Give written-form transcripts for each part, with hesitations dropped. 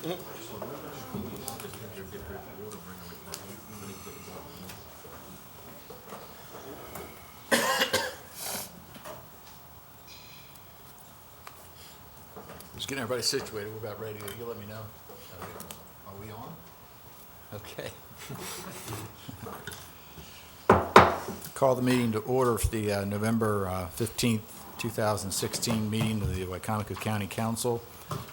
Just getting everybody situated. We're about ready to go. You let me know. Are we on? Okay. Call the meeting to order for the November 15th, 2016 meeting of the Wicomico County Council,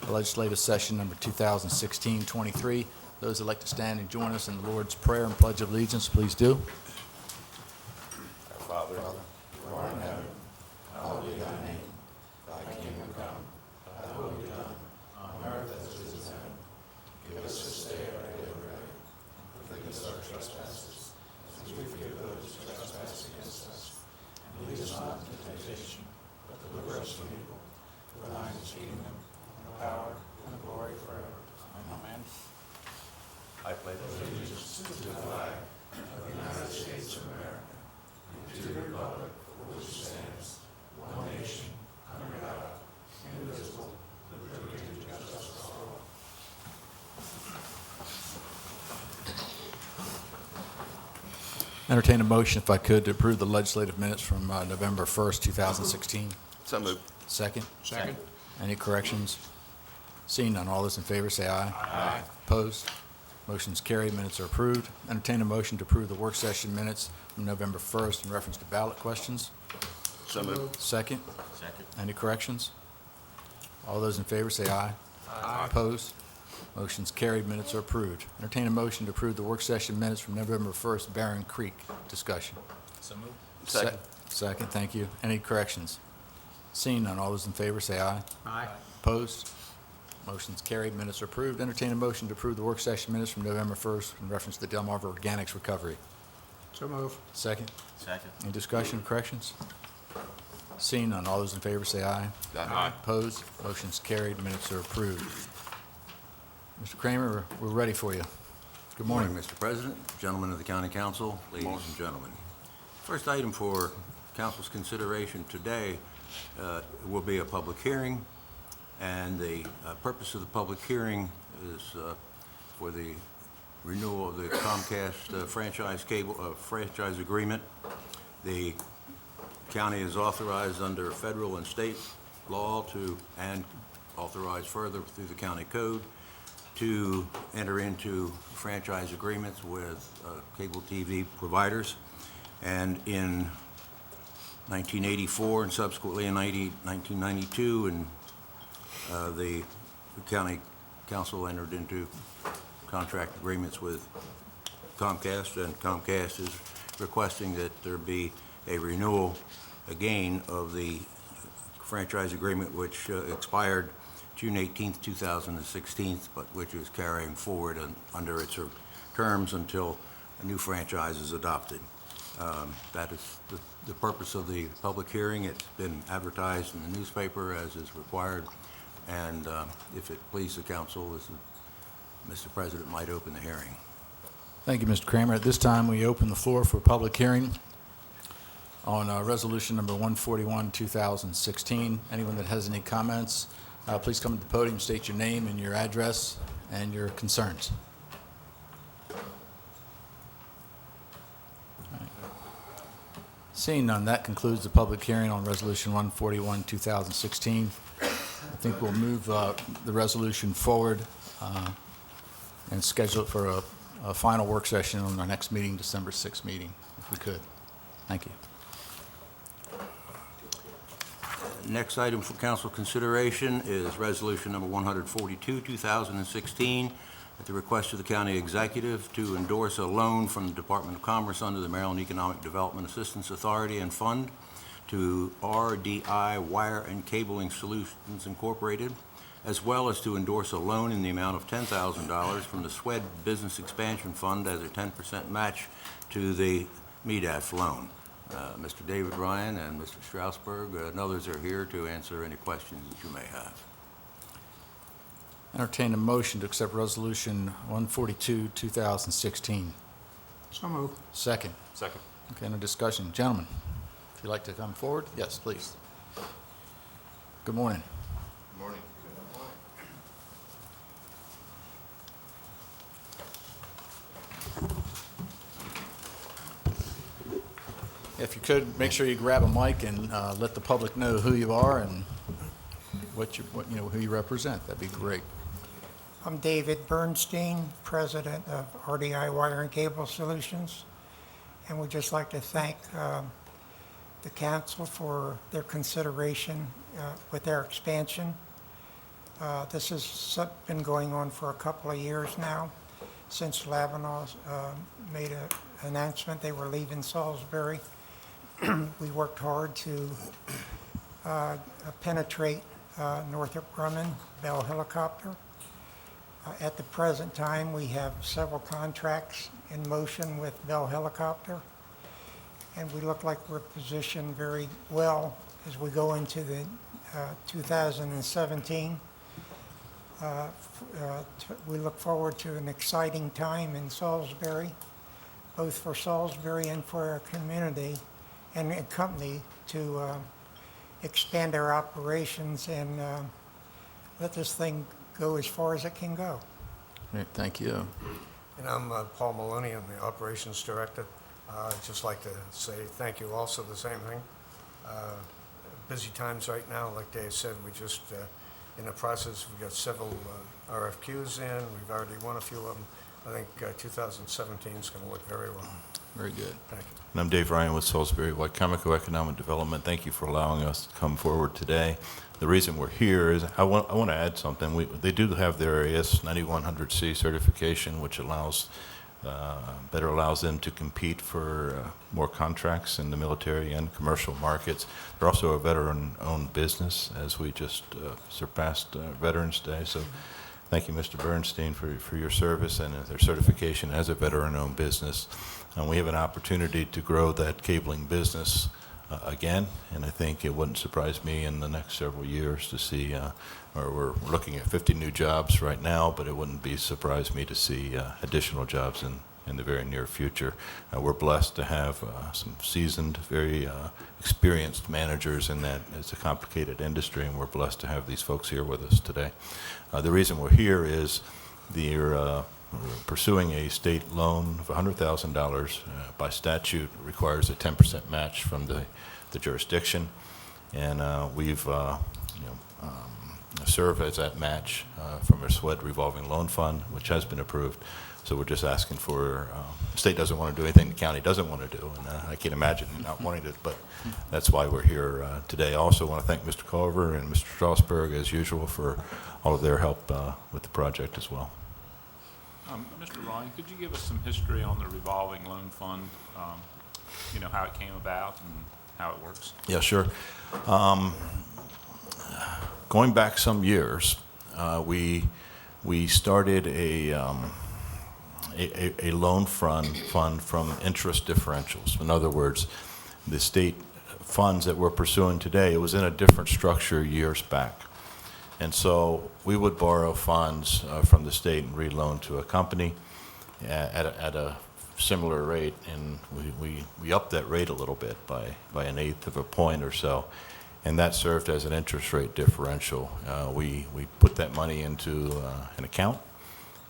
legislative session number 2016-23. Those that like to stand and join us in the Lord's Prayer and Pledge of Allegiance, please do. Our Father, who art in heaven, hallowed be thy name. Thy kingdom come, thy will be done, on earth as it is in heaven. Give us this day our daily bread, and forgive us our trespasses, as we forgive those who trespass against us. And lead us not into temptation, but deliver us from evil. For thine is the kingdom, and the power, and the glory forever. Amen. I pledge allegiance to the flag of the United States of America, and to the republic for which it stands, one nation, under God, indivisible, with liberty and justice for all. Entertain a motion, if I could, to approve the legislative minutes from November 1st, 2016. So moved. Second? Second. Any corrections? Seeing none, all those in favor say aye. Aye. Opposed? Motion's carried, minutes are approved. Entertain a motion to approve the work session minutes from November 1st in reference to ballot questions. So moved. Second? Second. Any corrections? All those in favor say aye. Aye. Opposed? Motion's carried, minutes are approved. Entertain a motion to approve the work session minutes from November 1st, Barron Creek discussion. So moved. Second. Second, thank you. Any corrections? Seeing none, all those in favor say aye. Aye. Opposed? Motion's carried, minutes are approved. Entertain a motion to approve the work session minutes from November 1st in reference to Delmarva Organics recovery. So moved. Second. Second. Any discussion or corrections? Seeing none, all those in favor say aye. Aye. Opposed? Motion's carried, minutes are approved. Mr. Kramer, we're ready for you. Good morning. Mr. President, gentlemen of the County Council, ladies and gentlemen. First item for Council's consideration today will be a public hearing, and the purpose of the public hearing is for the renewal of the Comcast franchise agreement. The county is authorized under federal and state law and authorized further through the county code to enter into franchise agreements with cable TV providers. And in 1984 and subsequently in 1992, and the county council entered into contract agreements with Comcast, and Comcast is requesting that there be a renewal again of the franchise agreement, which expired June 18th, 2016, but which is carrying forward under its terms until a new franchise is adopted. That is the purpose of the public hearing. It's been advertised in the newspaper as is required, and if it pleases the council, Mr. President might open the hearing. Thank you, Mr. Kramer. At this time, we open the floor for public hearing on resolution number 141, 2016. Anyone that has any comments, please come to the podium, state your name and your address and your concerns. Seeing none, that concludes the public hearing on resolution 141, 2016. I think we'll move the resolution forward and schedule it for a final work session on our next meeting, December 6th meeting, if we could. Thank you. Next item for council consideration is resolution number 142, 2016, at the request of the county executive to endorse a loan from the Department of Commerce under the Maryland Economic Development Assistance Authority and Fund to RDI Wire and Cabling Solutions Incorporated, as well as to endorse a loan in the amount of $10,000 from the SWED Business Expansion Fund as a 10% match to the MEDAF loan. Mr. David Ryan and Mr. Strasburg and others are here to answer any questions that you may have. Entertain a motion to accept resolution 142, 2016. So moved. Second. Second. Okay, no discussion. Gentlemen, if you'd like to come forward, yes, please. Good morning. Morning. if you could, make sure you grab a mic and let the public know who you are and who you represent. That'd be great. I'm David Bernstein, President of RDI Wire and Cable Solutions, and we'd just like to thank the council for their consideration with their expansion. This has been going on for a couple of years now, since Labanau made an announcement they were leaving Salisbury. We worked hard to penetrate Northrop Grumman, Bell Helicopter. At the present time, we have several contracts in motion with Bell Helicopter, and we look like we're positioned very well as we go into the 2017. We look forward to an exciting time in Salisbury, both for Salisbury and for our community and company to expand our operations and let this thing go as far as it can go. Great, thank you. And I'm Paul Maloney, I'm the Operations Director. I'd just like to say thank you also, the same thing. Busy times right now, like Dave said, we just, in the process, we've got several RFQs in, we've already won a few of them. I think 2017 is going to look very well. Very good. Thank you. And I'm Dave Ryan with Salisbury Wicomico Economic Development. Thank you for allowing us to come forward today. The reason we're here is I want to add something. They do have their AS 9100C certification, which better allows them to compete for more contracts in the military and commercial markets. They're also a veteran-owned business, as we just surpassed Veterans Day. So thank you, Mr. Bernstein, for your service and their certification as a veteran-owned business. And we have an opportunity to grow that cabling business again, and I think it wouldn't surprise me in the next several years to see, we're looking at 50 new jobs right now, but it wouldn't surprise me to see additional jobs in the very near future. We're blessed to have some seasoned, very experienced managers in that. It's a complicated industry, and we're blessed to have these folks here with us today. The reason we're here is we're pursuing a state loan of $100,000. By statute, requires a 10% match from the jurisdiction, and we've served as that match from our SWED revolving loan fund, which has been approved. So we're just asking for, the state doesn't want to do anything the county doesn't want to do, and I can't imagine not wanting to, but that's why we're here today. I also want to thank Mr. Culver and Mr. Strasberg, as usual, for all of their help with the project as well. Mr. Ryan, could you give us some history on the revolving loan fund, how it came about and how it works? Yeah, sure. Going back some years, we started a loan fund from interest differentials. In other words, the state funds that we're pursuing today, it was in a different structure years back. And so we would borrow funds from the state and reloan to a company at a similar rate, and we upped that rate a little bit by 1/8 of a point or so, and that served as an interest rate differential. We put that money into an account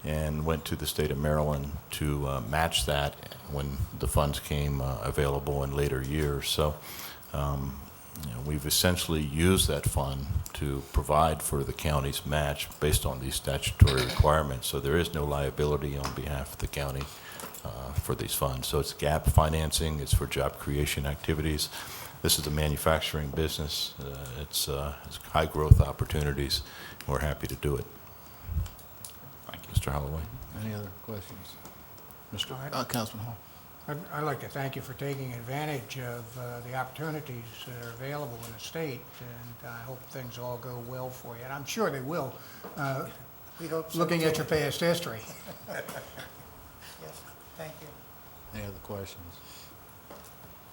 and went to the state of Maryland to match that when the funds came available in later years. So we've essentially used that fund to provide for the county's match based on these statutory requirements. So there is no liability on behalf of the county for these funds. So it's gap financing. It's for job creation activities. This is a manufacturing business. It's high growth opportunities. We're happy to do it. Thank you. Mr. Holloway. Any other questions? Mr. Aye. Councilman Hall. I'd like to thank you for taking advantage of the opportunities that are available in the state, and I hope things all go well for you, and I'm sure they will, We hope so. looking at your past history. Yes, thank you. Any other questions?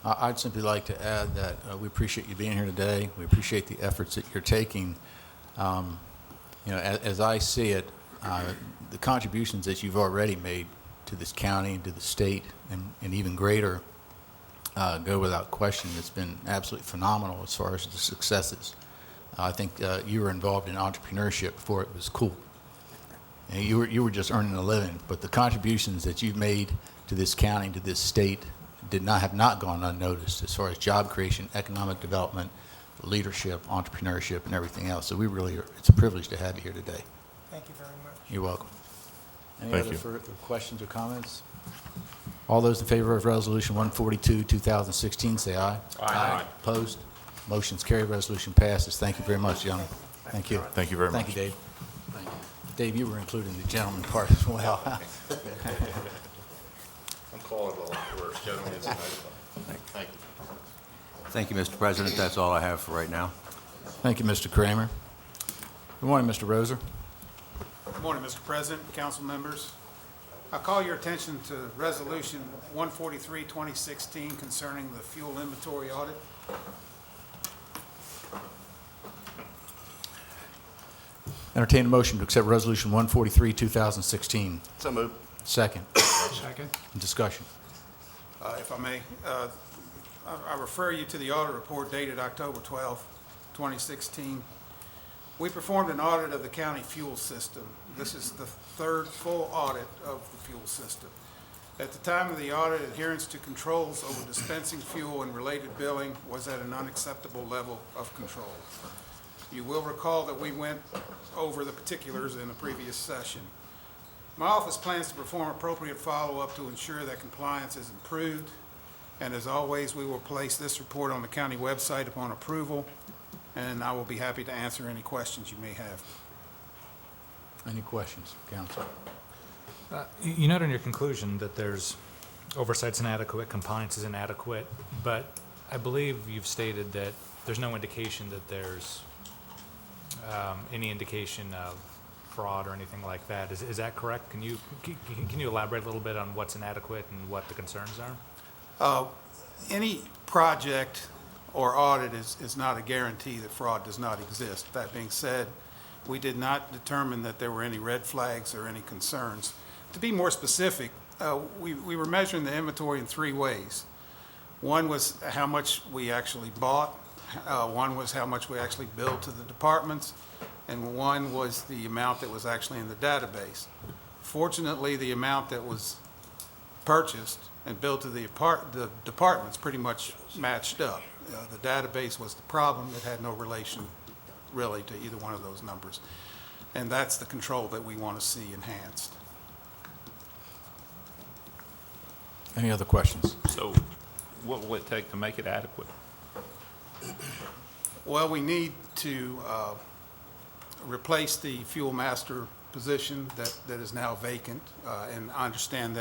I'd simply like to add that we appreciate you being here today. We appreciate the efforts that you're taking. As I see it, the contributions that you've already made to this county and to the state and even greater go without question. It's been absolutely phenomenal as far as the successes. I think you were involved in entrepreneurship before it was cool. And you were just earning a living, but the contributions that you've made to this county, to this state, have not gone unnoticed as far as job creation, economic development, leadership, entrepreneurship, and everything else. So we really are, it's a privilege to have you here today. Thank you very much. You're welcome. Any Thank other you. further questions or comments? All those in favor of Resolution 142, 2016, say aye. Aye. Opposed? Motion's carried. Resolution passes. Thank you very much, gentlemen. Thank you. Thank you very much. Thank you, Dave. Dave, you were included in the gentleman part as well. I'm calling it a lot worse. Gentlemen, it's a nice one. Thank you. Thank you, Mr. President. That's all I have for right now. Thank you, Mr. Kramer. Good morning, Mr. Roser. Good morning, Mr. President, council members. I call your attention to Resolution 143, 2016 concerning the fuel inventory audit. Entertain a motion to accept Resolution 143, 2016. So moved. Second. Second. Discussion. If I may, I refer you to the audit report dated October 12, 2016. We performed an audit of the county fuel system. This is the third full audit of the fuel system. At the time of the audit, adherence to controls over dispensing fuel and related billing was at an unacceptable level of control. You will recall that we went over the particulars in a previous session. My office plans to perform appropriate follow-up to ensure that compliance is improved. And as always, we will place this report on the county website upon approval, and I will be happy to answer any questions you may have. Any questions, council? You note in your conclusion that there's oversight's inadequate, compliance is inadequate, but I believe you've stated that there's no indication that there's any indication of fraud or anything like that. Is that correct? Can you elaborate a little bit on what's inadequate and what the concerns are? Any project or audit is not a guarantee that fraud does not exist. That being said, we did not determine that there were any red flags or any concerns. To be more specific, we were measuring the inventory in three ways. One was how much we actually bought, one was how much we actually billed to the departments, and one was the amount that was actually in the database. Fortunately, the amount that was purchased and billed to the departments pretty much matched up. The database was the problem. It had no relation really to either one of those numbers. And that's the control that we want to see enhanced. Any other questions? So what will it take to make it adequate? Well, we need to replace the fuel master position that is now vacant. And I understand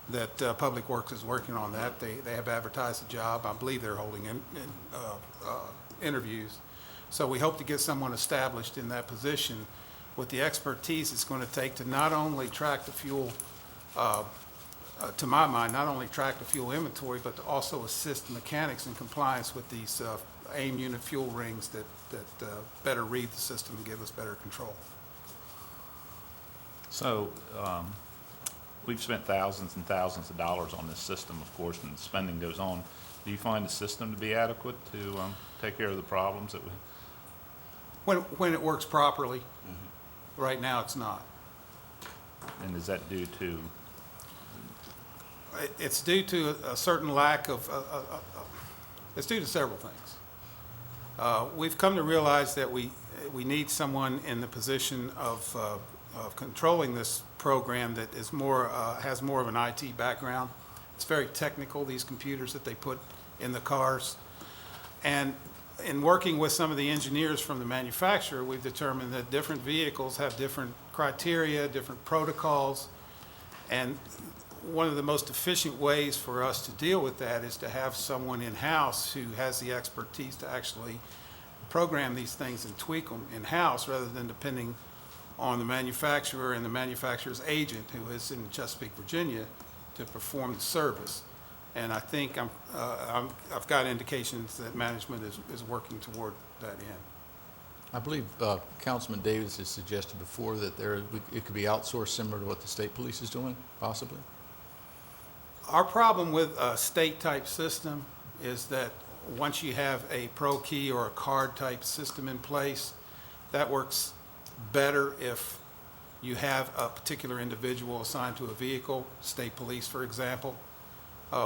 that Public Works is working on that. They have advertised the job. I believe they're holding interviews. So we hope to get someone established in that position with the expertise it's going to take to not only track the fuel, to my mind, not only track the fuel inventory, but to also assist mechanics in compliance with these AIM unit fuel rings that better read the system and give us better control. So we've spent thousands and thousands of dollars on this system, of course, and spending goes on. Do you find the system to be adequate to take care of the problems that we? When it works properly, right now it's not. And is that due to? It's due to a certain lack of, it's due to several things. We've come to realize that we need someone in the position of controlling this program that is more, has more of an IT background. It's very technical, these computers that they put in the cars. And in working with some of the engineers from the manufacturer, we've determined that different vehicles have different criteria, different protocols, and one of the most efficient ways for us to deal with that is to have someone in-house who has the expertise to actually program these things and tweak them in-house rather than depending on the manufacturer and the manufacturer's agent who is in Chesapeake, Virginia, to perform the service. And I think I've got indications that management is working toward that end. I believe Councilman Davis has suggested before that it could be outsourced similar to what the state police is doing, possibly. Our problem with a state-type system is that once you have a pro key or a card-type system in place, that works better if you have a particular individual assigned to a vehicle, state police, for example.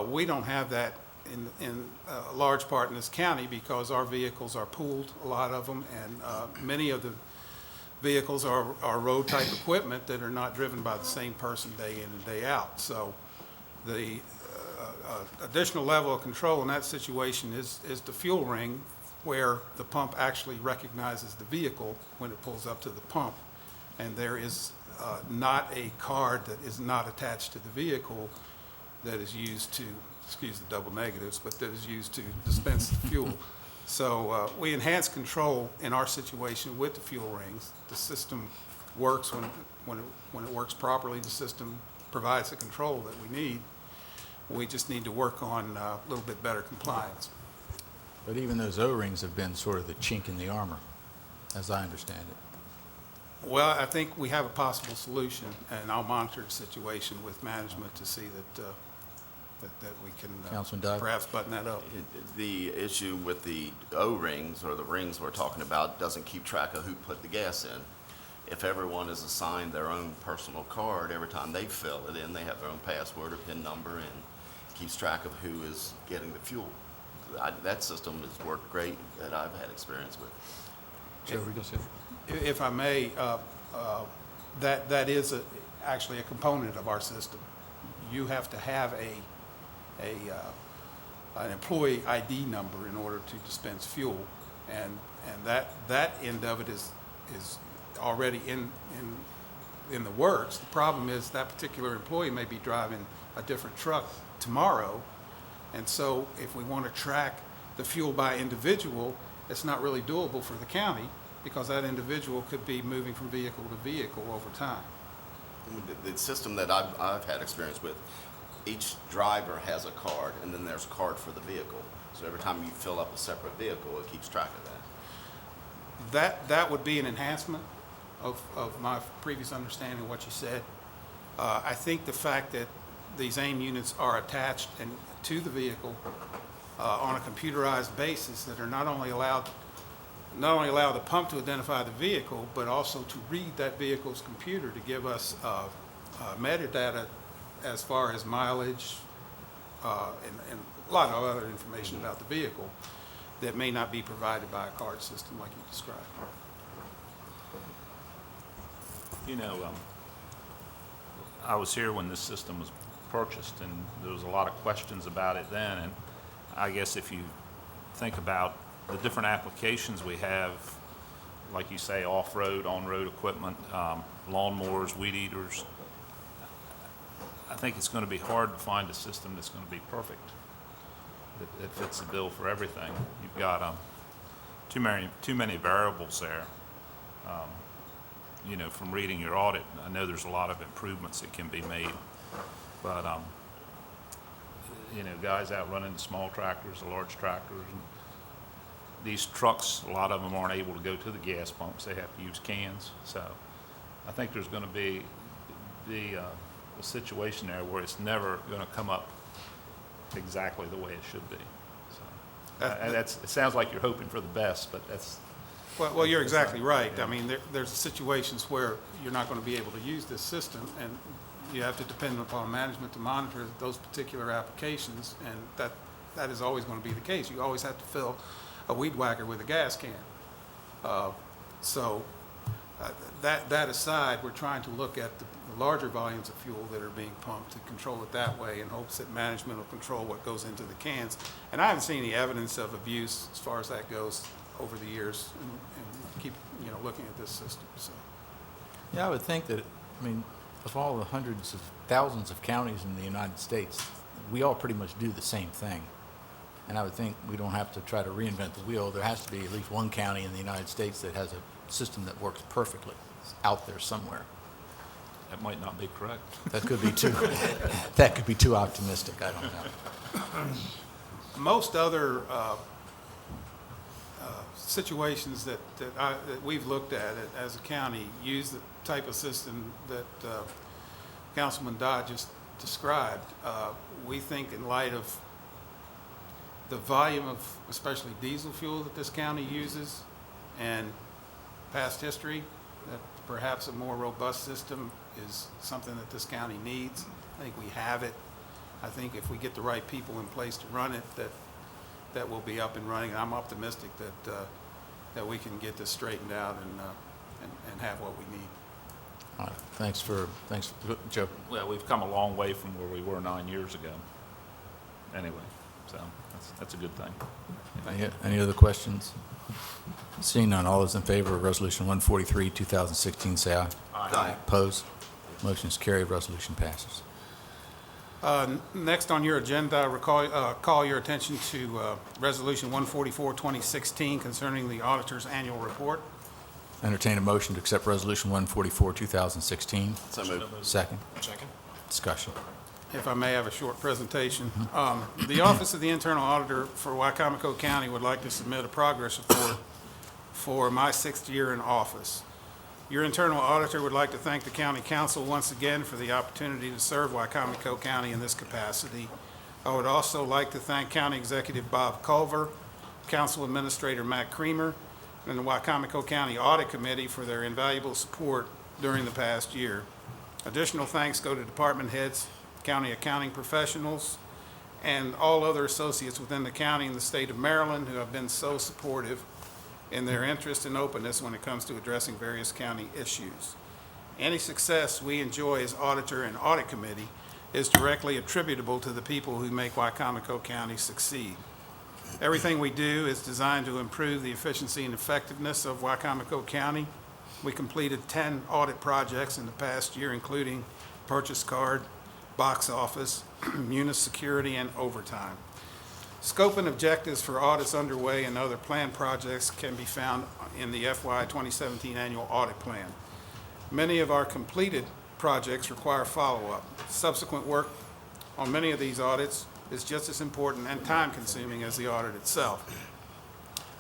We don't have that in a large part in this county because our vehicles are pooled, a lot of them, and many of the vehicles are road-type equipment that are not driven by the same person day in and day out. So the additional level of control in that situation is the fuel ring, where the pump actually recognizes the vehicle when it pulls up to the pump. And there is not a card that is not attached to the vehicle that is used to, excuse the double negatives, but that is used to dispense the fuel. So we enhance control in our situation with the fuel rings. The system works when it works properly. The system provides the control that we need. We just need to work on a little bit better compliance. But even those O-rings have been sort of the chink in the armor, as I understand it. Well, I think we have a possible solution, and I'll monitor the situation with management to see that we can Councilman Dodd? perhaps button that up. The issue with the O-rings, or the rings we're talking about, doesn't keep track of who put the gas in. If everyone is assigned their own personal card, every time they fill it in, they have their own password or PIN number, and keeps track of who is getting the fuel. That system has worked great that I've had experience with. Joe, were you gonna say? If I may, that is actually a component of our system. You have to have an employee ID number in order to dispense fuel, and that end of it is already in the works. The problem is that particular employee may be driving a different truck tomorrow, and so if we want to track the fuel by individual, it's not really doable for the county because that individual could be moving from vehicle to vehicle over time. The system that I've had experience with, each driver has a card, and then there's a card for the vehicle. So every time you fill up a separate vehicle, it keeps track of that. That would be an enhancement of my previous understanding of what you said. I think the fact that these AIM units are attached to the vehicle on a computerized basis that are not only allow the pump to identify the vehicle, but also to read that vehicle's computer to give us metadata as far as mileage and a lot of other information about the vehicle that may not be provided by a card system like you described. You know, I was here when this system was purchased, and there was a lot of questions about it then. And I guess if you think about the different applications we have, like you say, off-road, on-road equipment, lawnmowers, weed eaters, I think it's going to be hard to find a system that's going to be perfect, that fits the bill for everything. You've got too many variables there. You know, from reading your audit, I know there's a lot of improvements that can be made, but you know, guys out running the small tractors, the large tractors, and these trucks, a lot of them aren't able to go to the gas pumps. They have to use cans. So I think there's going to be a situation there where it's never going to come up exactly the way it should be. So and it sounds like you're hoping for the best, but that's. Well, you're exactly right. I mean, there's situations where you're not going to be able to use this system, and you have to depend upon management to monitor those particular applications, and that is always going to be the case. You always have to fill a weed whacker with a gas can. That aside, we're trying to look at the larger volumes of fuel that are being pumped to control it that way in hopes that management will control what goes into the cans. And I haven't seen any evidence of abuse as far as that goes over the years, and keep, you know, looking at this system, so. Yeah, I would think that, I mean, of all the hundreds of thousands of counties in the United States, we all pretty much do the same thing. And I would think we don't have to try to reinvent the wheel. There has to be at least one county in the United States that has a system that works perfectly. It's out there somewhere. That might not be correct. That could be too optimistic, I don't know. Most other situations that we've looked at as a county use the type of system that Councilman Dodd just described. We think in light of the volume of especially diesel fuel that this county uses and past history, that perhaps a more robust system is something that this county needs. I think we have it. I think if we get the right people in place to run it, that will be up and running. And I'm optimistic that we can get this straightened out and have what we need. All right, thanks for, Joe. Well, we've come a long way from where we were 9 years ago. Anyway, so that's a good thing. Any other questions? Seeing none, all those in favor of Resolution 143, 2016, say aye. Aye. Opposed? Motion is carried, resolution passes. Next on your agenda, I call your attention to Resolution 144, 2016 concerning the auditor's annual report. Entertain a motion to accept Resolution 144, 2016. So moved. Second. Second. Discussion. If I may have a short presentation. The Office of the Internal Auditor for Wicomico County would like to submit a progress report for my 6th year in office. Your internal auditor would like to thank the county council once again for the opportunity to serve Wicomico County in this capacity. I would also like to thank County Executive Bob Culver, Council Administrator Matt Creamer, and the Wicomico County Audit Committee for their invaluable support during the past year. Additional thanks go to department heads, county accounting professionals, and all other associates within the county and the state of Maryland who have been so supportive in their interest and openness when it comes to addressing various county issues. Any success we enjoy as auditor and audit committee is directly attributable to the people who make Wicomico County succeed. Everything we do is designed to improve the efficiency and effectiveness of Wicomico County. We completed 10 audit projects in the past year, including purchase card, box office, munis security, and overtime. Scope and objectives for audits underway and other planned projects can be found in the FY 2017 annual audit plan. Many of our completed projects require follow-up. Subsequent work on many of these audits is just as important and time-consuming as the audit itself.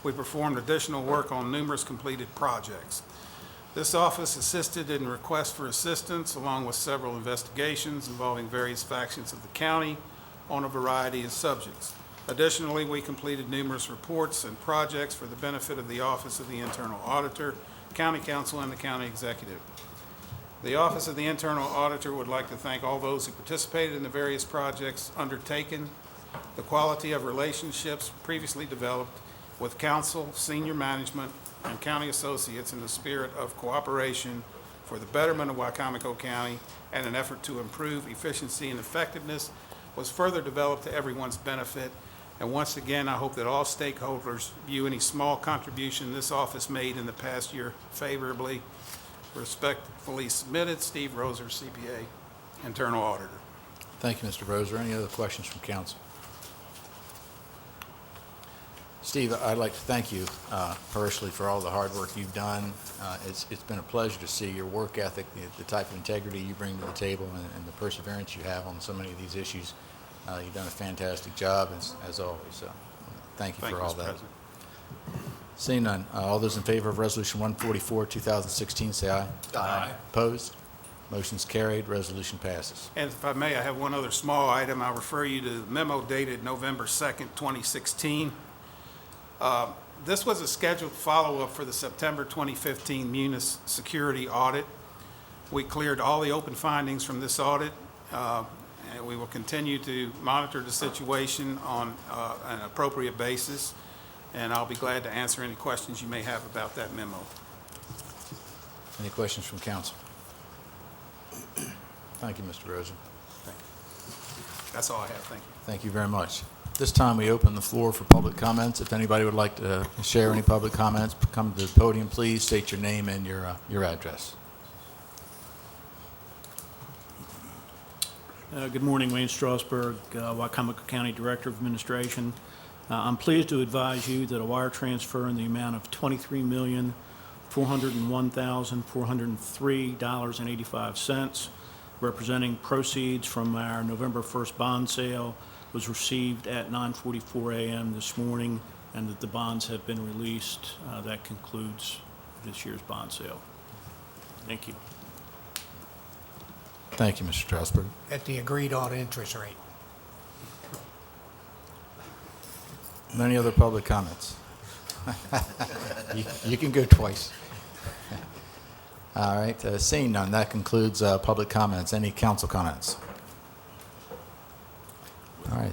We performed additional work on numerous completed projects. This office assisted in requests for assistance along with several investigations involving various factions of the county on a variety of subjects. Additionally, we completed numerous reports and projects for the benefit of the Office of the Internal Auditor, County Council, and the County Executive. The Office of the Internal Auditor would like to thank all those who participated in the various projects undertaken, the quality of relationships previously developed with council, senior management, and county associates in the spirit of cooperation for the betterment of Wicomico County and an effort to improve efficiency and effectiveness was further developed to everyone's benefit. And once again, I hope that all stakeholders view any small contribution this office made in the past year favorably. Respectfully submitted, Steve Roser, CPA, Internal Auditor. Thank you, Mr. Roser. Any other questions from council? Steve, I'd like to thank you personally for all the hard work you've done. It's been a pleasure to see your work ethic, the type of integrity you bring to the table, and the perseverance you have on so many of these issues. You've done a fantastic job, as always. So thank you for all Mr. that. President. Seeing none, all those in favor of Resolution 144, 2016, say aye. Aye. Opposed? Motion's carried. Resolution passes. And if I may, I have one other small item. I'll refer you to the memo dated November 2nd, 2016. This was a scheduled follow-up for the September 2015 munis security audit. We cleared all the open findings from this audit, and we will continue to monitor the situation on an appropriate basis, and I'll be glad to answer any questions you may have about that memo. Any questions from council? Thank you, Mr. Rosen. Thank you. That's all I have. Thank you. Thank you very much. This time, we open the floor for public comments. If anybody would like to share any public comments, come to the podium, please. State your name and your address. Good morning, Wayne Strasburg, Wicomico County Director of Administration. I'm pleased to advise you that a wire transfer in the amount of $23,401,403.85, representing proceeds from our November 1st bond sale, was received at 9:44 a.m. this morning, and that the bonds have been released. That concludes this year's bond sale. Thank you. Thank you, Mr. Strasburg. At the agreed on interest rate. Any other public comments? You can go twice. All right, seeing none, that concludes public comments. Any council comments? All right,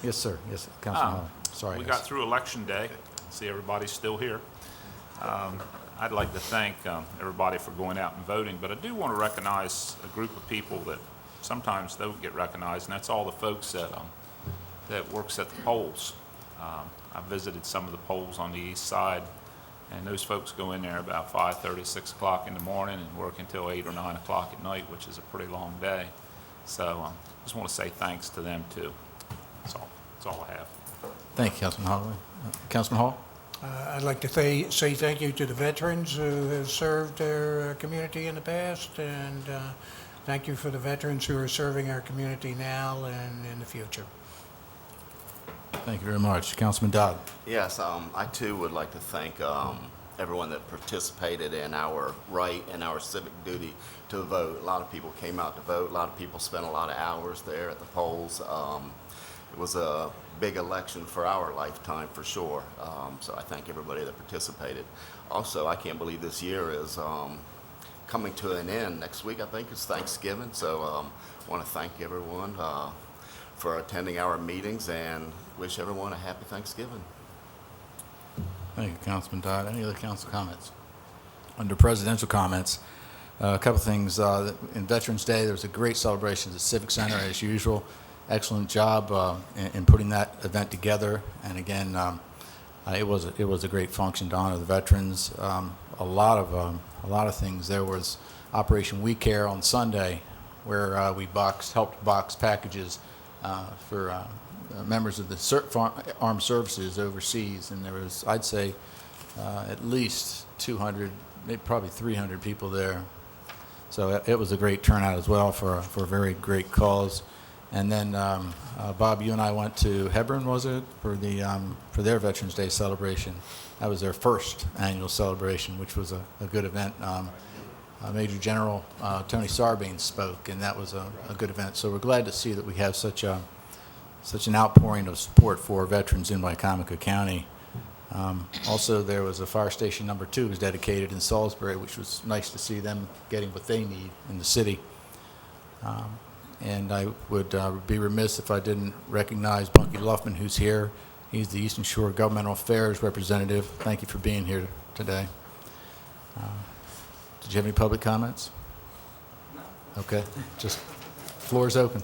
yes, sir. Yes, Councilman Hall. Sorry. We yes. got through Election Day. See, everybody's still here. I'd like to thank everybody for going out and voting, but I do want to recognize a group of people that sometimes don't get recognized, and that's all the folks that works at the polls. I visited some of the polls on the east side, and those folks go in there about 5:30, 6 o'clock in the morning and work until 8 or 9 o'clock at night, which is a pretty long day. So just want to say thanks to them, too. That's all I have. Thank you, Councilman Holloway. Councilman Hall? I'd like to say thank you to the veterans who have served their community in the past, and thank you for the veterans who are serving our community now and in the future. Thank you very much. Councilman Dodd? Yes, I too would like to thank everyone that participated in our right and our civic duty to vote. A lot of people came out to vote. A lot of people spent a lot of hours there at the polls. It was a big election for our lifetime, for sure. So I thank everybody that participated. Also, I can't believe this year is coming to an end. Next week, I think, is Thanksgiving. So I want to thank everyone for attending our meetings and wish everyone a happy Thanksgiving. Thank you, Councilman Dodd. Any other council comments? Under presidential comments, a couple things. In Veterans Day, there was a great celebration at the Civic Center, as usual. Excellent job in putting that event together. And again, it was a great function to honor the veterans. A lot of things. There was Operation We Care on Sunday, where we helped box packages for members of the armed services overseas, and there was, I'd say, at least 200, maybe probably 300 people there. So it was a great turnout as well for a very great cause. And then Bob, you and I went to Hebron, was it, for their Veterans Day celebration? That was their first annual celebration, which was a good event. Major General Tony Sarbanes spoke, and that was a good event. So we're glad to see that we have such an outpouring of support for veterans in Wicomico County. Also, there was a fire station number 2 was dedicated in Salisbury, which was nice to see them getting what they need in the city. And I would be remiss if I didn't recognize Bunky Luffman, who's here. He's the Eastern Shore Governmental Affairs representative. Thank you for being here today. Did you have any public comments? No. Okay, just floor is open.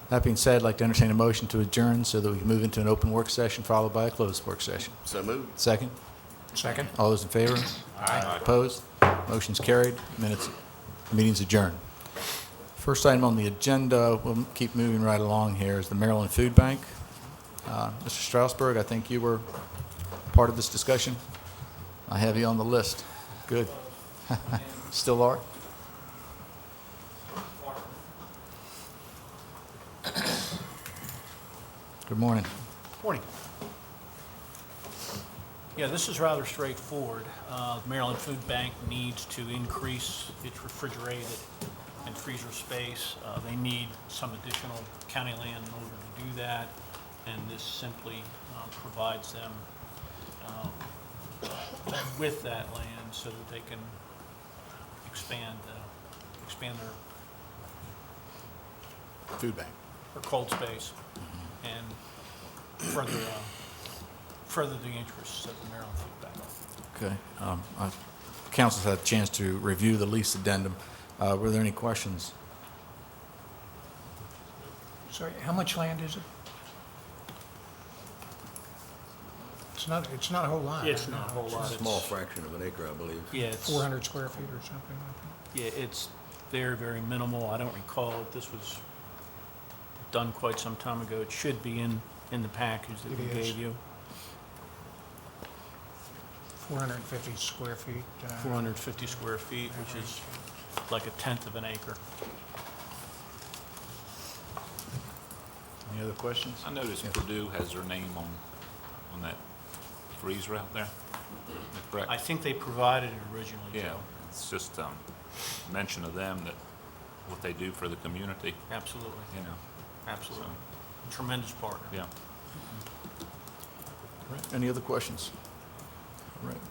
That being said, I'd like to entertain a motion to adjourn so that we can move into an open work session followed by a closed work session. So moved. Second? Second. All those in favor? Aye. Opposed? Motion's carried. Meeting's adjourned. First item on the agenda, we'll keep moving right along here, is the Maryland Food Bank. Mr. Strasburg, I think you were part of this discussion. I have you on the list. Good. Still are? Good morning. Morning. Yeah, this is rather straightforward. Maryland Food Bank needs to increase its refrigerated and freezer space. They need some additional county land in order to do that, and this simply provides them with that land so that they can expand their Food Bank. cold space and further the interests of the Maryland Food Bank. Okay. Council's had a chance to review the lease addendum. Were there any questions? Sorry, how much land is it? It's not a whole lot. It's not a whole lot. Small fraction of an acre, I believe. Yeah, it's 400 square feet or something like that. Yeah, it's very, very minimal. I don't recall if this was done quite some time ago. It should be in the package that we It is. gave you. 450 square feet. 450 square feet, which is like a tenth of an acre. Any other questions? I noticed Yes. Purdue has their name on that freezer out there. Is that correct? I think they provided it originally, Yeah, Joe. it's just mention of them, that what they do for the community, Absolutely, you know, absolutely. Tremendous partner. yeah. All right. Any other questions? All right.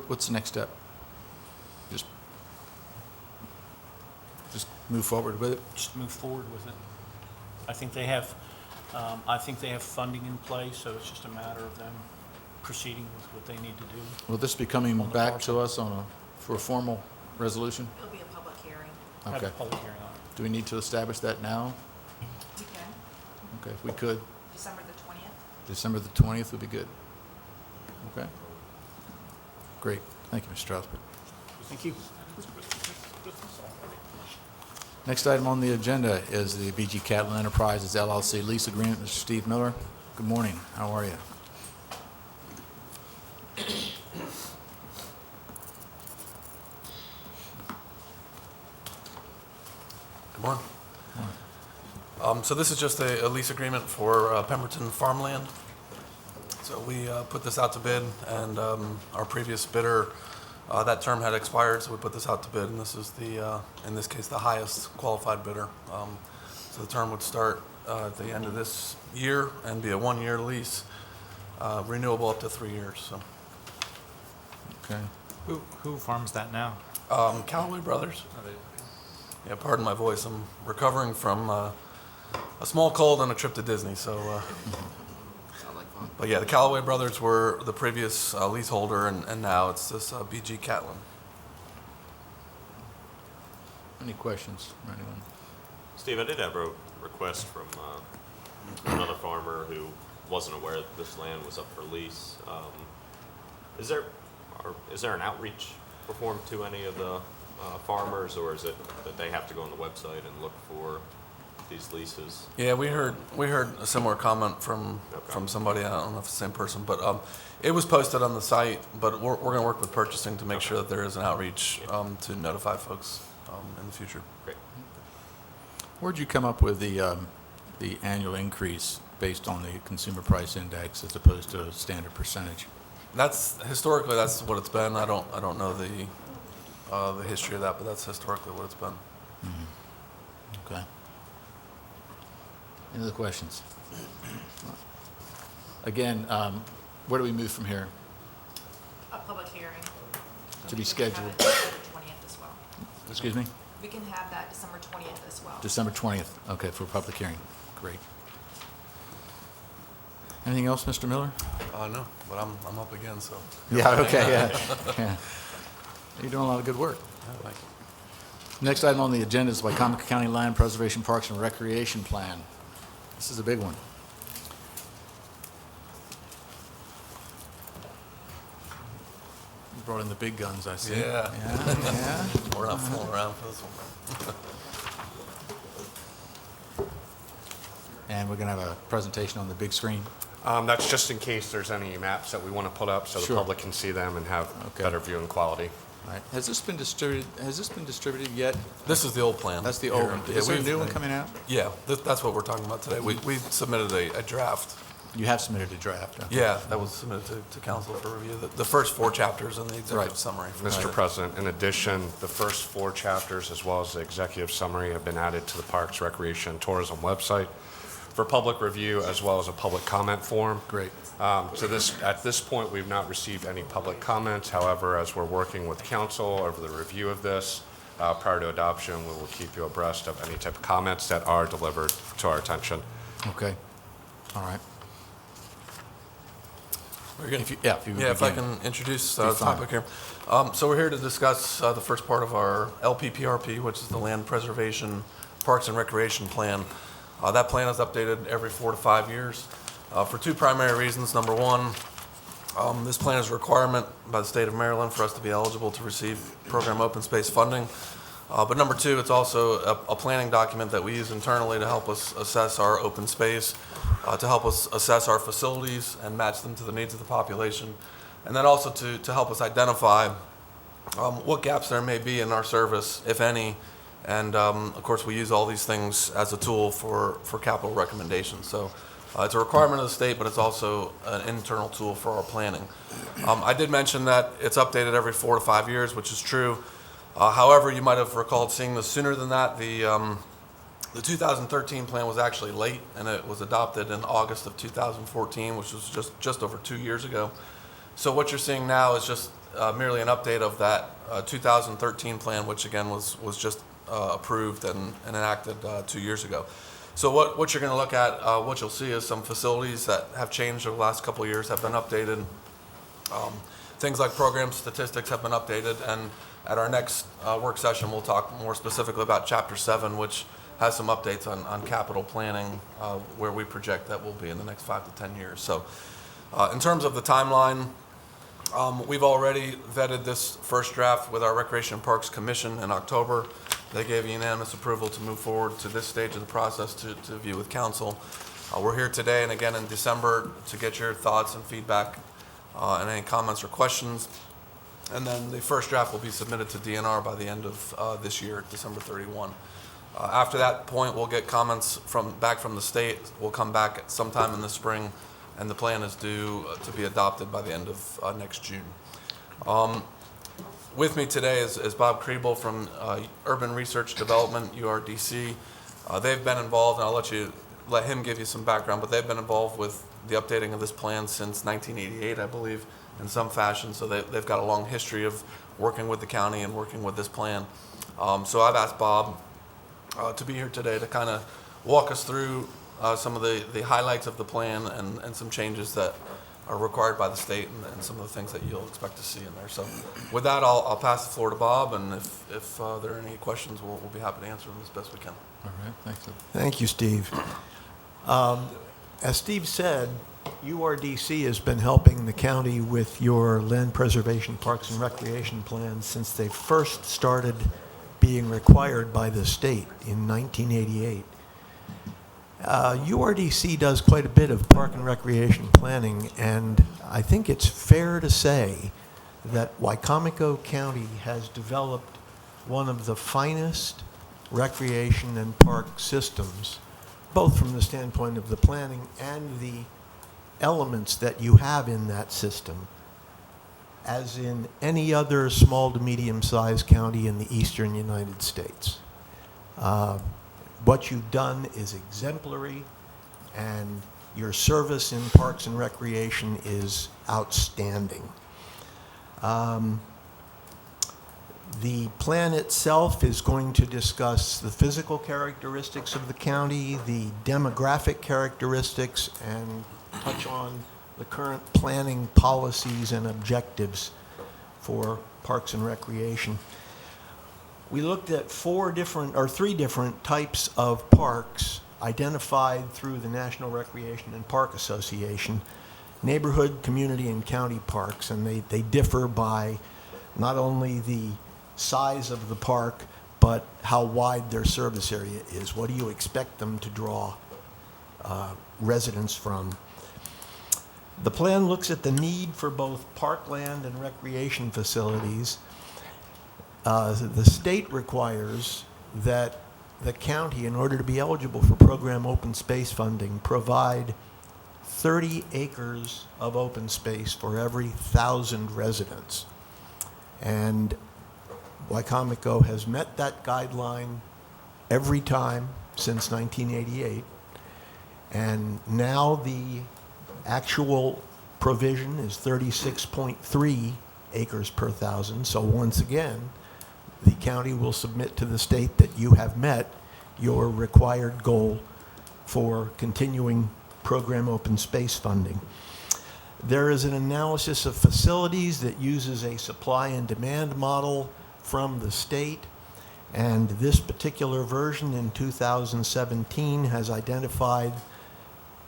What's the next step? Just move forward with it? Just move forward with it. I think they have funding in place, so it's just a matter of them proceeding with what they need to do. Will this be coming On the back parcel. to us for a formal resolution? It'll be a public hearing. Have Okay. a public hearing on it. Do we need to establish that now? We can, Okay, if we could, December the 20th. December the 20th would be good. Okay? Great. Thank you, Mr. Strasburg. Thank you. Next item on the agenda is the BG Catlin Enterprises LLC lease agreement. Mr. Steve Miller, good morning. How are you? Good morning. So this is just a lease agreement for Pemberton farmland. So we put this out to bid, and our previous bidder, that term had expired, so we put this out to bid, and this is the, in this case, the highest qualified bidder. So the term would start at the end of this year and be a one-year lease, renewable up to 3 years, so. Okay. Who farms that now? Callaway Brothers. Yeah, pardon my voice, I'm recovering from a small cold and a trip to Disney, so, Sound like fun. but yeah, the Callaway Brothers were the previous leaseholder, and now it's this BG Catlin. Any questions from anyone? Steve, I did have a request from another farmer who wasn't aware that this land was up for lease. Is there an outreach performed to any of the farmers, or is it that they have to go on the website and look for these leases? Yeah, we heard a similar comment from somebody. I don't know if it's the same person, but it was posted on the site. But we're going to work with purchasing to make sure that there is an outreach to notify folks in the future. Great. Where'd you come up with the annual increase based on the consumer price index as opposed to a standard percentage? That's historically that's what it's been. I don't know the history of that, but that's historically what it's been. Okay. Any other questions? Again, where do we move from here? A public hearing. To be We can have scheduled. it December 20th as well. Excuse me? We can have that December 20th as well. December 20th. Okay, for a public hearing. Great. Anything else, Mr. Miller? No, but I'm up again, so. Yeah, okay, yeah. You're doing a lot of good work. Thank you. Next item on the agenda is Wicomico County Land Preservation Parks and Recreation Plan. This is a big one. You brought in the big guns, I see. Yeah. Yeah. We're not fooling around for this one. And we're going to have a presentation on the big screen. That's just in case there's any maps that we want to put up so the Sure. public can see them and have Okay. better viewing quality. All right. Has this been distributed yet? This is the old plan. That's the old one. Yeah, Is there a we've- new one coming out? Yeah, that's what we're talking about today. We submitted a draft. You have submitted a draft. Okay. Yeah, that was submitted to council for review. The first 4 chapters and the executive Right. summary. Mr. President, in addition, the first 4 chapters as well as the executive summary have been added to the Parks, Recreation, and Tourism website for public review as well as a public comment form. Great. At this point, we've not received any public comments. However, as we're working with council over the review of this, prior to adoption, we will keep you abreast of any type of comments that are delivered to our attention. Okay. All right. We're gonna- If you would if I begin. can introduce Be the fine. topic here. So we're here to discuss the first part of our LPPRP, which is the Land Preservation Parks and Recreation Plan. That plan is updated every 4 to 5 years for 2 primary reasons. Number one, this plan is a requirement by the state of Maryland for us to be eligible to receive program open space funding. But number 2, it's also a planning document that we use internally to help us assess our open space, to help us assess our facilities and match them to the needs of the population, and then also to help us identify what gaps there may be in our service, if any. And of course, we use all these things as a tool for capital recommendations. So it's a requirement of the state, but it's also an internal tool for our planning. I did mention that it's updated every 4 to 5 years, which is true. However, you might have recalled seeing this sooner than that. The 2013 plan was actually late, and it was adopted in August of 2014, which was just over 2 years ago. So what you're seeing now is just merely an update of that 2013 plan, which again was just approved and enacted 2 years ago. So what you're going to look at, what you'll see is some facilities that have changed over the last couple of years, have been updated. Things like program statistics have been updated, and at our next work session, we'll talk more specifically about Chapter 7, which has some updates on capital planning, where we project that will be in the next 5 to 10 years. So in terms of the timeline, we've already vetted this first draft with our Recreation and Parks Commission in October. They gave unanimous approval to move forward to this stage of the process to view with council. We're here today and again in December to get your thoughts and feedback and any comments or questions. And then the first draft will be submitted to DNR by the end of this year, December 31. After that point, we'll get comments back from the state. We'll come back sometime in the spring, and the plan is due to be adopted by the end of next June. With me today is Bob Kriebel from Urban Research Development, URDC. They've been involved, and I'll let him give you some background, but they've been involved with the updating of this plan since 1988, I believe, in some fashion. So they've got a long history of working with the county and working with this plan. So I've asked Bob to be here today to kind of walk us through some of the highlights of the plan and some changes that are required by the state and some of the things that you'll expect to see in there. So with that, I'll pass the floor to Bob, and if there are any questions, we'll be happy to answer them as best we can. All right, thanks. Thank you, Steve. As Steve said, URDC has been helping the county with your land preservation, parks, and recreation plans since they first started being required by the state in 1988. URDC does quite a bit of park and recreation planning, and I think it's fair to say that Wicomico County has developed one of the finest recreation and park systems, both from the standpoint of the planning and the elements that you have in that system, as in any other small to medium-sized county in the eastern United States. What you've done is exemplary, and your service in parks and recreation is outstanding. The plan itself is going to discuss the physical characteristics of the county, the demographic characteristics, and touch on the current planning policies and objectives for parks and recreation. We looked at three different types of parks identified through the National Recreation and Park Association: neighborhood, community, and county parks, and they differ by not only the size of the park, but how wide their service area is. What do you expect them to draw residents from? The plan looks at the need for both parkland and recreation facilities. The state requires that the county, in order to be eligible for program open space funding, provide 30 acres of open space for every 1,000 residents. And Wicomico has met that guideline every time since 1988. And now the actual provision is 36.3 acres per 1,000. So once again, the county will submit to the state that you have met your required goal for continuing program open space funding. There is an analysis of facilities that uses a supply and demand model from the state, and this particular version in 2017 has identified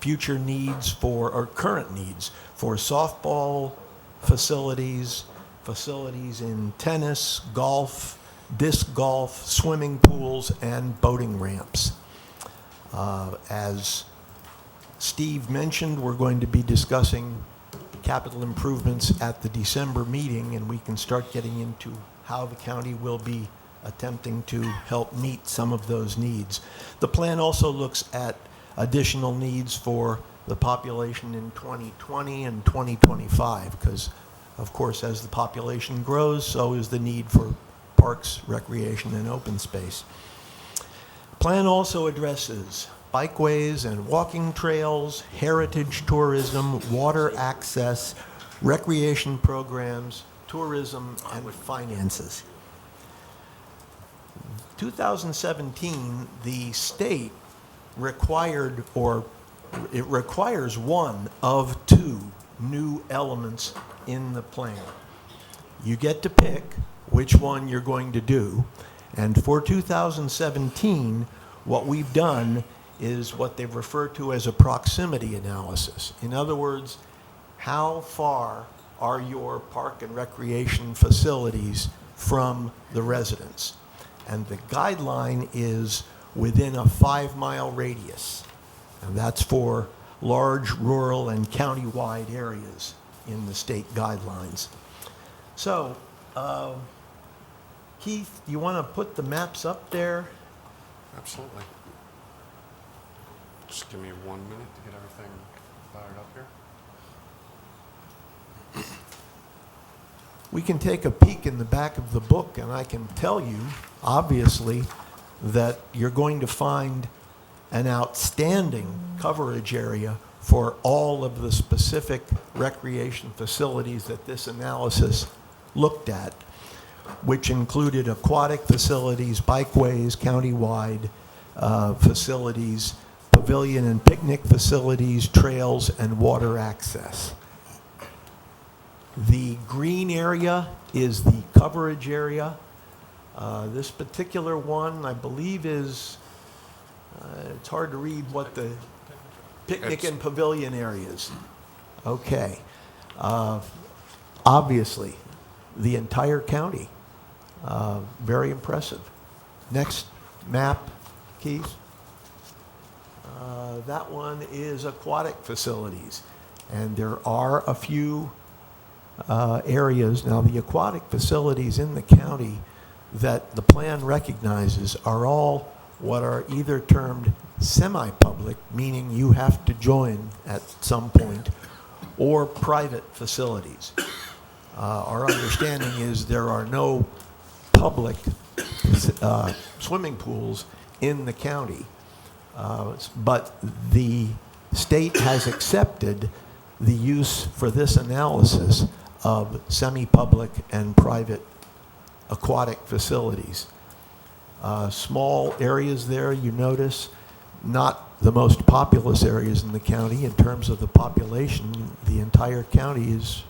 future needs or current needs for softball facilities, facilities in tennis, golf, disc golf, swimming pools, and boating ramps. As Steve mentioned, we're going to be discussing capital improvements at the December meeting, and we can start getting into how the county will be attempting to help meet some of those needs. The plan also looks at additional needs for the population in 2020 and 2025, because, of course, as the population grows, so is the need for parks, recreation, and open space. Plan also addresses bikeways and walking trails, heritage tourism, water access, recreation programs, tourism, and finances. 2017, the state required, or it requires one of two new elements in the plan. You get to pick which one you're going to do. And for 2017, what we've done is what they refer to as a proximity analysis. In other words, how far are your park and recreation facilities from the residents? And the guideline is within a 5-mile radius. And that's for large rural and county-wide areas in the state guidelines. So, Keith, you want to put the maps up there? Absolutely. Just give me 1 minute to get everything fired up here. We can take a peek in the back of the book, and I can tell you, obviously, that you're going to find an outstanding coverage area for all of the specific recreation facilities that this analysis looked at, which included aquatic facilities, bikeways, countywide facilities, pavilion and picnic facilities, trails, and water access. The green area is the coverage area. This particular one, I believe, is, it's hard to read what the picnic and pavilion areas. Okay. Obviously, the entire county. Very impressive. Next map, Keith. That one is aquatic facilities. And there are a few areas. Now, the aquatic facilities in the county that the plan recognizes are all what are either termed semi-public, meaning you have to join at some point, or private facilities. Our understanding is there are no public swimming pools in the county, but the state has accepted the use for this analysis of semi-public and private aquatic facilities. Small areas there, you notice, not the most populous areas in the county. In terms of the population, the entire county is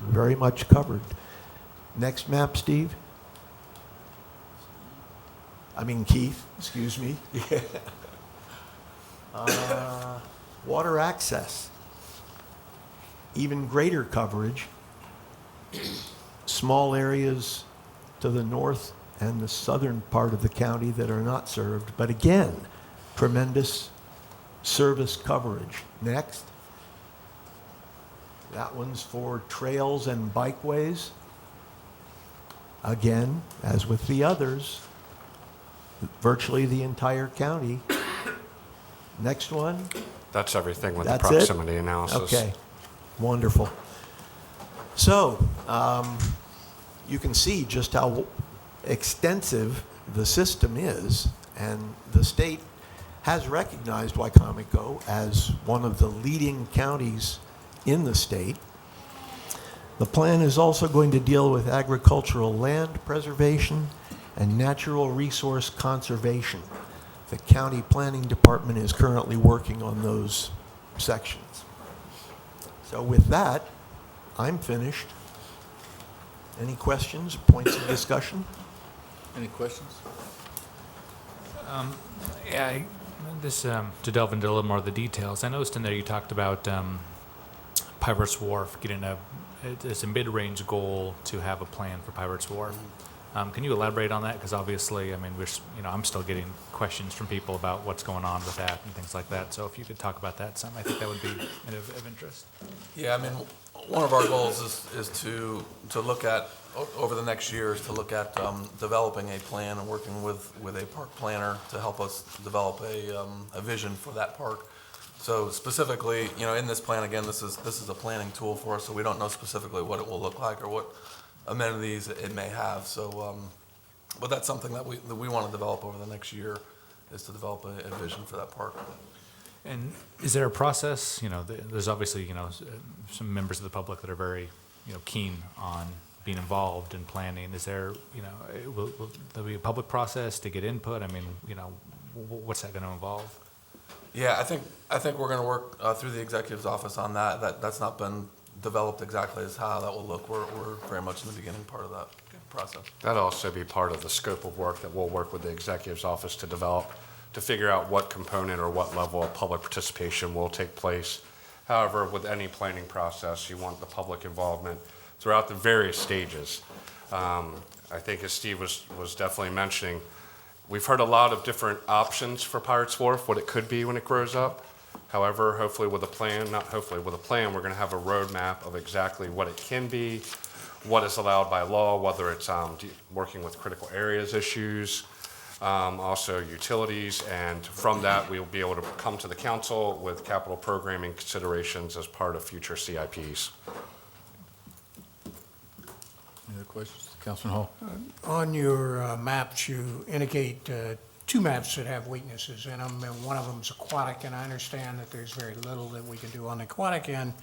very much covered. Next map, Steve. I mean Keith, excuse me. Water access. Even greater coverage. Small areas to the north and the southern part of the county that are not served, but again, tremendous service coverage. Next. That one's for trails and bikeways. Again, as with the others, virtually the entire county. Next one. That's everything with the That's proximity it? analysis. Okay, wonderful. So, you can see just how extensive the system is, and the state has recognized Wicomico as one of the leading counties in the state. The plan is also going to deal with agricultural land preservation and natural resource conservation. The county planning department is currently working on those sections. So with that, I'm finished. Any questions, points of discussion? Any questions? To delve into a little more of the details, I noticed in there you talked about Pirates Wharf getting it's a mid-range goal to have a plan for Pirates Wharf. Can you elaborate on that? Because obviously, I mean, I'm still getting questions from people about what's going on with that and things like that. So if you could talk about that some, I think that would be of interest. Yeah, I mean, one of our goals is to look at, over the next year, is to look at developing a plan and working with a park planner to help us develop a vision for that park. So specifically, in this plan, again, this is a planning tool for us, so we don't know specifically what it will look like or what amenities it may have. So, but that's something that we want to develop over the next year, is to develop a vision for that park. And is there a process? There's obviously some members of the public that are very keen on being involved in planning. Is there will there be a public process to get input? I mean, what's that going to involve? Yeah, I think we're going to work through the executive's office on that. That's not been developed exactly as how that will look. We're very much in the beginning part of that process. That'll also be part of the scope of work that we'll work with the executive's office to develop, to figure out what component or what level of public participation will take place. However, with any planning process, you want the public involvement throughout the various stages. I think as Steve was definitely mentioning, we've heard a lot of different options for Pirates Wharf, what it could be when it grows up. However, hopefully with a plan, not hopefully, with a plan, we're going to have a roadmap of exactly what it can be, what is allowed by law, whether it's working with critical areas issues, also utilities, and from that, we'll be able to come to the council with capital programming considerations as part of future CIPs. Any other questions? Councilman Hall? On your maps, you indicate two maps that have weaknesses in them, and one of them is aquatic, and I understand that there's very little that we can do on the aquatic end.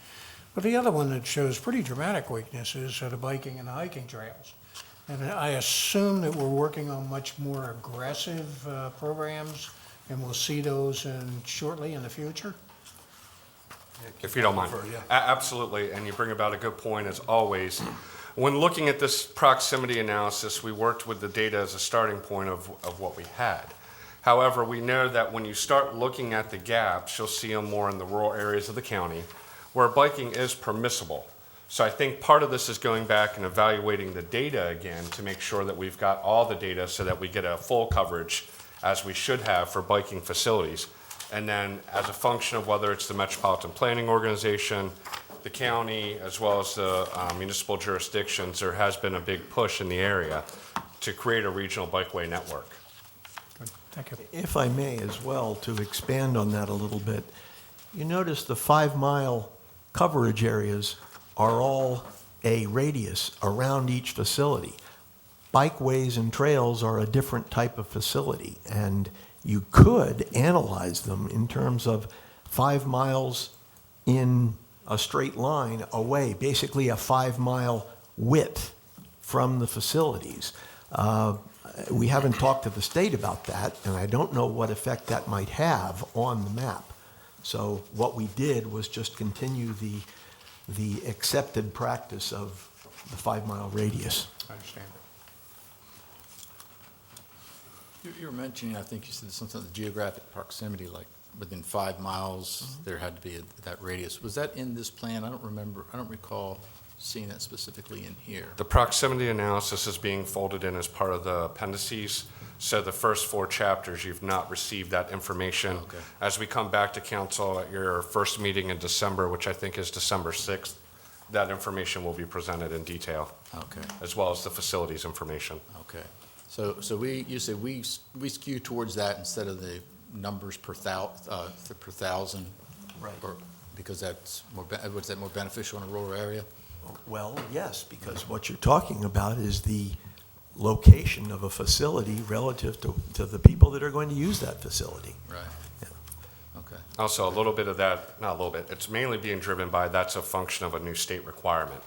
But the other one that shows pretty dramatic weaknesses are the biking and the hiking trails. And I assume that we're working on much more aggressive programs, and we'll see those shortly in the future? If you don't mind. Absolutely, and you bring about a good point as always. When looking at this proximity analysis, we worked with the data as a starting point of what we had. However, we know that when you start looking at the gaps, you'll see them more in the rural areas of the county where biking is permissible. So I think part of this is going back and evaluating the data again to make sure that we've got all the data so that we get a full coverage as we should have for biking facilities. And then as a function of whether it's the Metropolitan Planning Organization, the county, as well as the municipal jurisdictions, there has been a big push in the area to create a regional bikeway network. Thank you. If I may as well, to expand on that a little bit, you notice the 5-mile coverage areas are all a radius around each facility. Bikeways and trails are a different type of facility, and you could analyze them in terms of 5 miles in a straight line away, basically a 5-mile width from the facilities. We haven't talked to the state about that, and I don't know what effect that might have on the map. So what we did was just continue the accepted practice of the 5-mile radius. I understand. You were mentioning, I think you said something, the geographic proximity, like within 5 miles, there had to be that radius. Was that in this plan? I don't recall seeing that specifically in here. The proximity analysis is being folded in as part of the appendices. So the first 4 chapters, you've not received that information. Okay. As we come back to council at your first meeting in December, which I think is December 6th, that information will be presented in detail, Okay, as well as the facilities information. okay. So you say we skew towards that instead of the numbers per thousand? Right. Or because that's more, was that more beneficial in a rural area? Well, yes, because what you're talking about is the location of a facility relative to the people that are going to use that facility. Right. Yeah. Okay. Also, a little bit of that, not a little bit, it's mainly being driven by that's a function of a new state requirement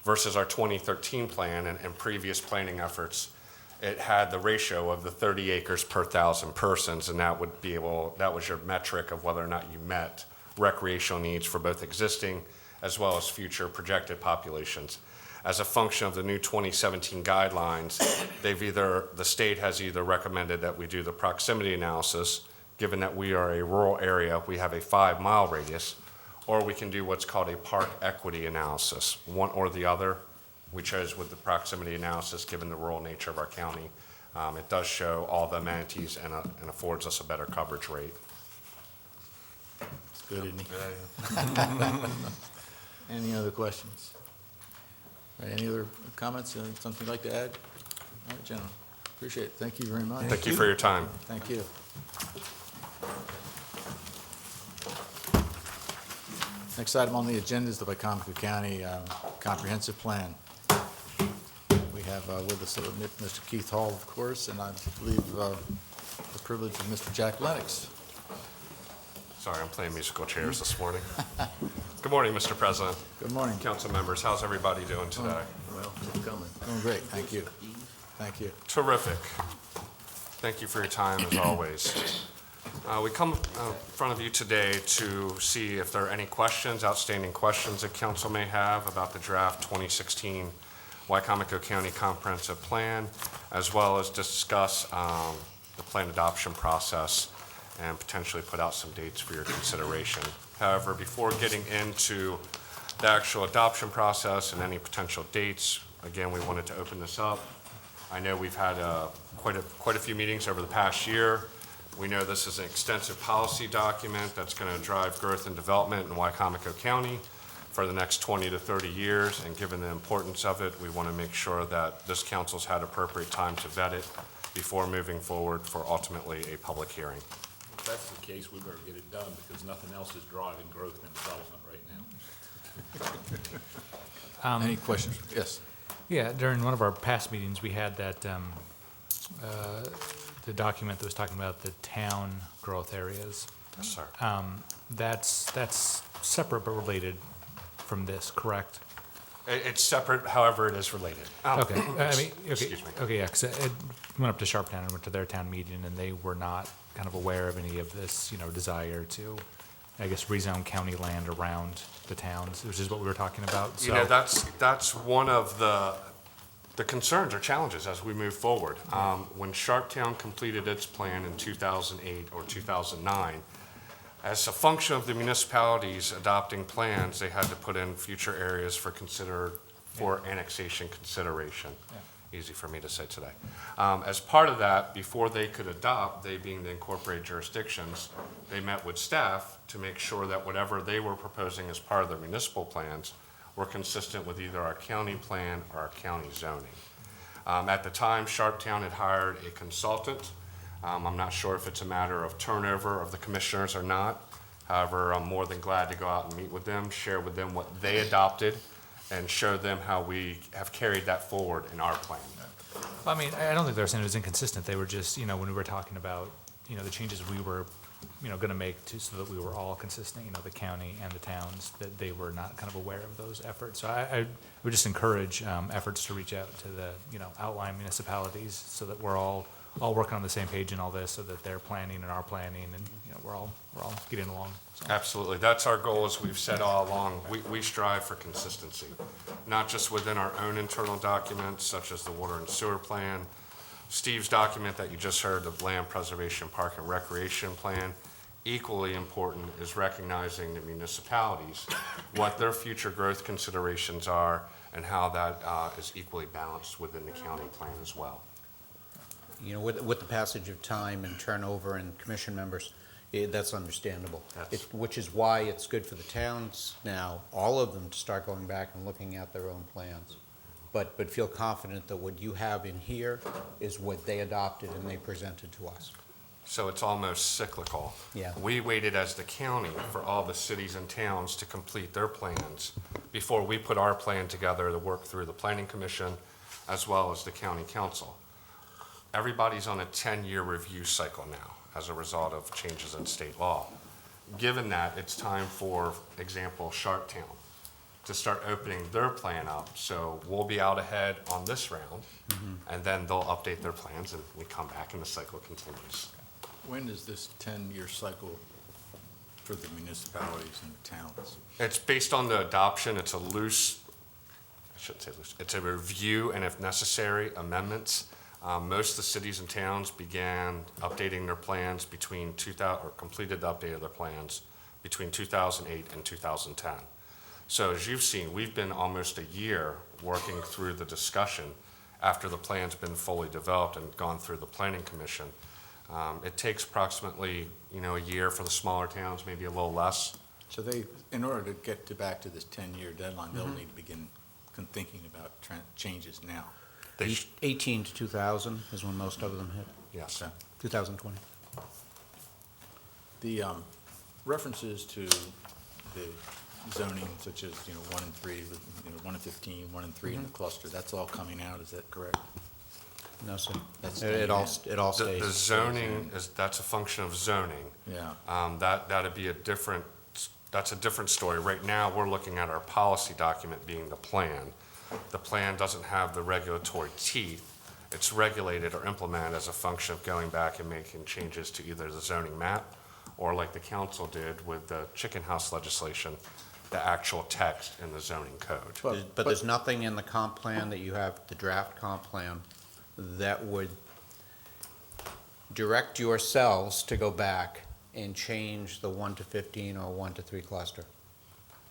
versus our 2013 plan and previous planning efforts. It had the ratio of the 30 acres per 1,000 persons, and that was your metric of whether or not you met recreational needs for both existing as well as future projected populations. As a function of the new 2017 guidelines, the state has either recommended that we do the proximity analysis, given that we are a rural area, we have a 5-mile radius, or we can do what's called a park equity analysis, one or the other. We chose with the proximity analysis, given the rural nature of our county. It does show all the amenities and affords us a better coverage rate. It's good, isn't it? Any other questions? All right, any other comments, something you'd like to add? All right, gentlemen, appreciate it. Thank you very much. Thank you for your time. Thank you. Next item on the agenda is the Wicomico County Comprehensive Plan. We have with us Mr. Keith Hall, of course, and I believe the privilege of Mr. Jack Lennox. Sorry, I'm playing musical chairs this morning. Good morning, Mr. President. Good morning. Council members, how's everybody doing today? Well, keep coming. Doing great, thank you. Thank you. Terrific. Thank you for your time, as always. We come in front of you today to see if there are any questions, outstanding questions that council may have about the draft 2016 Wicomico County Comprehensive Plan, as well as discuss the plan adoption process and potentially put out some dates for your consideration. However, before getting into the actual adoption process and any potential dates, again, we wanted to open this up. I know we've had quite a few meetings over the past year. We know this is an extensive policy document that's going to drive growth and development in Wicomico County for the next 20 to 30 years, and given the importance of it, we want to make sure that this council's had appropriate time to vet it before moving forward for ultimately a public hearing. If that's the case, we better get it done, because nothing else is driving growth and development right now. Any questions? Yes. Yeah, during one of our past meetings, we had that, the document that was talking about the town growth areas. Yes, sir. That's separate but related from this, correct? It's separate, however, it is related. Okay, I mean, okay, Excuse me. okay, yeah, 'cause it went up to Sharptown and went to their town meeting, and they were not kind of aware of any of this, desire to, I guess, rezone county land around the towns, which is what we were talking about, so. You know, that's one of the concerns or challenges as we move forward. When Sharptown completed its plan in 2008 or 2009, as a function of the municipalities adopting plans, they had to put in future areas for annexation consideration. Easy for me to say today. As part of that, before they could adopt, they being the incorporated jurisdictions, they met with staff to make sure that whatever they were proposing as part of their municipal plans were consistent with either our county plan or our county zoning. At the time, Sharptown had hired a consultant. I'm not sure if it's a matter of turnover of the commissioners or not. However, I'm more than glad to go out and meet with them, share with them what they adopted, and show them how we have carried that forward in our plan. I mean, I don't think they were saying it was inconsistent. They were just, when we were talking about, the changes we were, going to make so that we were all consistent, the county and the towns, that they were not kind of aware of those efforts. So I would just encourage efforts to reach out to the, outlying municipalities so that we're all working on the same page in all this, so that they're planning and our planning, and, we're all getting along. So. Absolutely. That's our goal, as we've said all along. We strive for consistency, not just within our own internal documents, such as the water and sewer plan, Steve's document that you just heard, the land preservation, park and recreation plan. Equally important is recognizing the municipalities, what their future growth considerations are, and how that is equally balanced within the county plan as well. With the passage of time and turnover and commission members, that's understandable. Which is why it's good for the towns now, all of them, to start going back and looking at their own plans. But feel confident that what you have in here is what they adopted and they presented to us. So it's almost cyclical. Yeah. We waited as the county for all the cities and towns to complete their plans before we put our plan together to work through the planning commission as well as the county council. Everybody's on a 10-year review cycle now as a result of changes in state law. Given that, it's time for example, Sharptown to start opening their plan up. So we'll be out ahead on this round, and then they'll update their plans, and we come back and the cycle continues. When does this 10-year cycle for the municipalities and the towns? It's based on the adoption. It's a loose, I shouldn't say loose, it's a review, and if necessary, amendments. Most of the cities and towns began updating their plans completed the update of their plans between 2008 and 2010. So as you've seen, we've been almost a year working through the discussion after the plan's been fully developed and gone through the planning commission. It takes approximately, a year for the smaller towns, maybe a little less. So in order to get back to this 10-year deadline, they'll need to begin thinking about changes now. 18 to 2000 is when most of them hit. Yes. Okay. 2020. The references to the zoning, such as, 1 and 3, 1 and 15, 1 and 3 in the cluster, that's all coming out, is that correct? No, sir. That's It all stays. The zoning that's a function of zoning. Yeah. That'd be that's a different story. Right now, we're looking at our policy document being the plan. The plan doesn't have the regulatory teeth It's regulated or implemented as a function of going back and making changes to either the zoning map or like the council did with the chicken house legislation, the actual text in the zoning code. But there's nothing in the comp plan that you have, the draft comp plan, that would direct yourselves to go back and change the 1 to 15 or 1 to 3 cluster.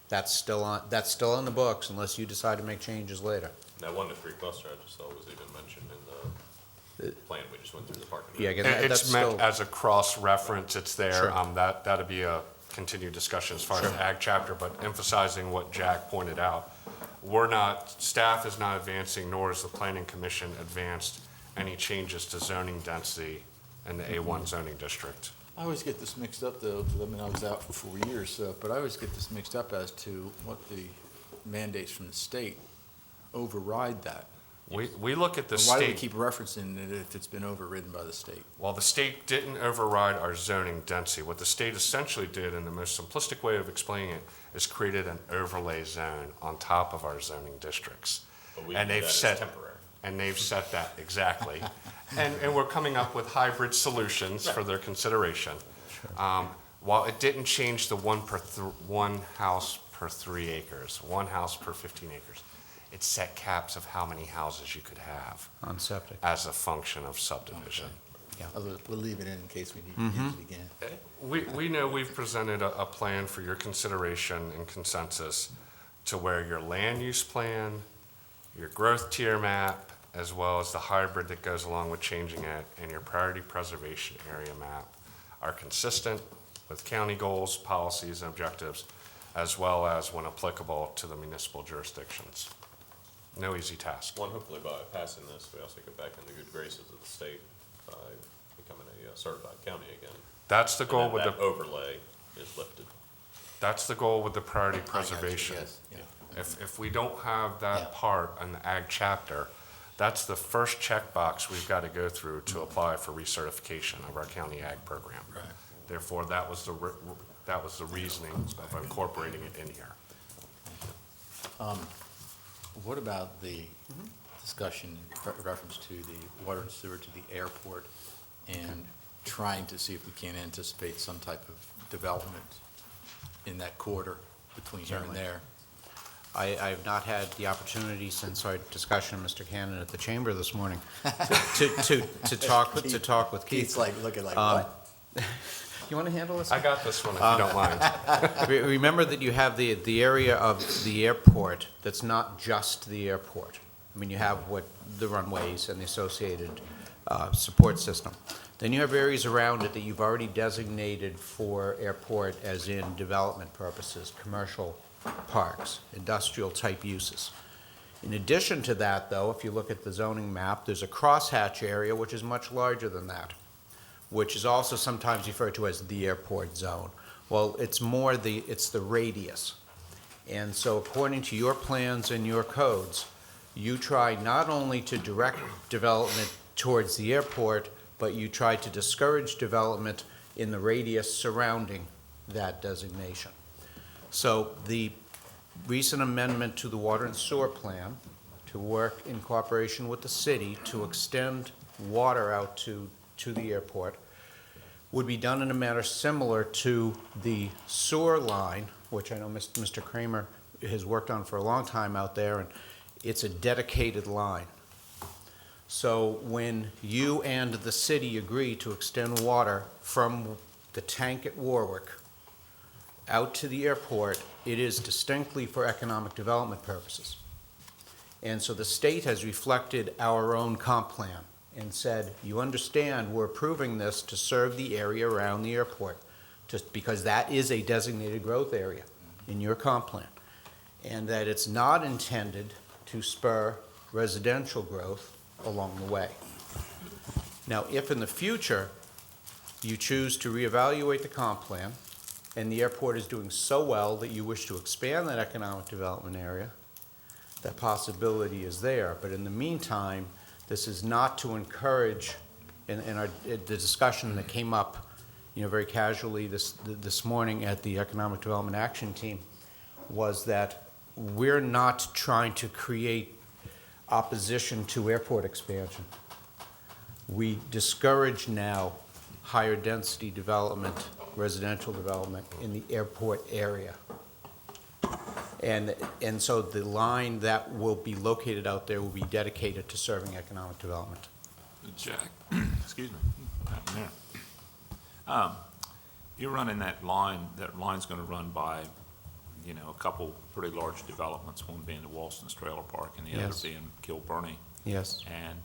That's still on the books unless you decide to make changes later. That 1 to 3 cluster I just saw was even mentioned in the plan we just went through the parking. Yeah, again, that's It's meant still, as a cross-reference, it's there. Sure. That'd be a continued discussion as far as the ag chapter, but emphasizing what Jack pointed out. Staff is not advancing, nor is the planning commission advanced any changes to zoning density in the A1 zoning district. I always get this mixed up, though, 'cause I mean, I was out for 4 years, so, but I always get this mixed up as to what the mandates from the state override that. We look at the And why do we state, keep referencing it if it's been overridden by the state? while the state didn't override our zoning density, what the state essentially did, in the most simplistic way of explaining it, is created an overlay zone on top of our zoning districts. But we And view they've that as set, temporary. and they've set that, exactly. And we're coming up with hybrid solutions for their consideration. While it didn't change the one house per 3 acres, 1 house per 15 acres, it set caps of how many houses you could have on septic. as a function of subdivision. We'll leave it in case we need to use it again. We know we've presented a plan for your consideration and consensus to where your land use plan, your growth tier map, as well as the hybrid that goes along with changing it, and your priority preservation area map are consistent with county goals, policies, and objectives, as well as when applicable to the municipal jurisdictions. No easy task. One, hopefully by passing this, we also get back in the good graces of the state by becoming a certified county again. That's the goal And with then the, that overlay is lifted. that's the goal with the priority I got you, preservation. yes, yeah. If we don't have Yeah. that part in the ag chapter, that's the first checkbox we've got to go through to apply for recertification of our county ag program. Right. Therefore, that was the reasoning of incorporating it in here. What about the discussion in reference to the water and sewer to the airport and trying to see if we can anticipate some type of development in that corridor between here and Certainly. there? I have not had the opportunity since our discussion, Mr. Cannon, at the chamber this morning, to talk with Keith. Keith's like, looking like, Um, what? You want to handle this? I got this one if you don't mind. Remember that you have the area of the airport that's not just the airport. I mean, you have the runways and the associated support system. Then you have areas around it that you've already designated for airport as in development purposes, commercial parks, industrial-type uses. In addition to that, though, if you look at the zoning map, there's a crosshatch area which is much larger than that, which is also sometimes referred to as the airport zone. Well, it's the radius. And so according to your plans and your codes, you try not only to direct development towards the airport, but you try to discourage development in the radius surrounding that designation. So the recent amendment to the water and sewer plan to work in cooperation with the city to extend water out to the airport would be done in a manner similar to the sewer line, which I know Mr. Kramer has worked on for a long time out there, and it's a dedicated line. So when you and the city agree to extend water from the tank at Warwick out to the airport, it is distinctly for economic development purposes. And so the state has reflected our own comp plan and said, you understand, we're approving this to serve the area around the airport, just because that is a designated growth area in your comp plan, and that it's not intended to spur residential growth along the way. Now, if in the future you choose to reevaluate the comp plan, and the airport is doing so well that you wish to expand that economic development area, that possibility is there. But in the meantime, this is not to encourage, the discussion that came up, very casually this morning at the Economic Development Action Team, was that we're not trying to create opposition to airport expansion. We discourage now higher density development, residential development in the airport area. And so the line that will be located out there will be dedicated to serving economic development. Jack, excuse me, Madam Mayor. You're running that line's gonna run by, you know, a couple pretty large developments, one being the Walston's Trailer Park and the other Yes. being Kilburny. Yes. And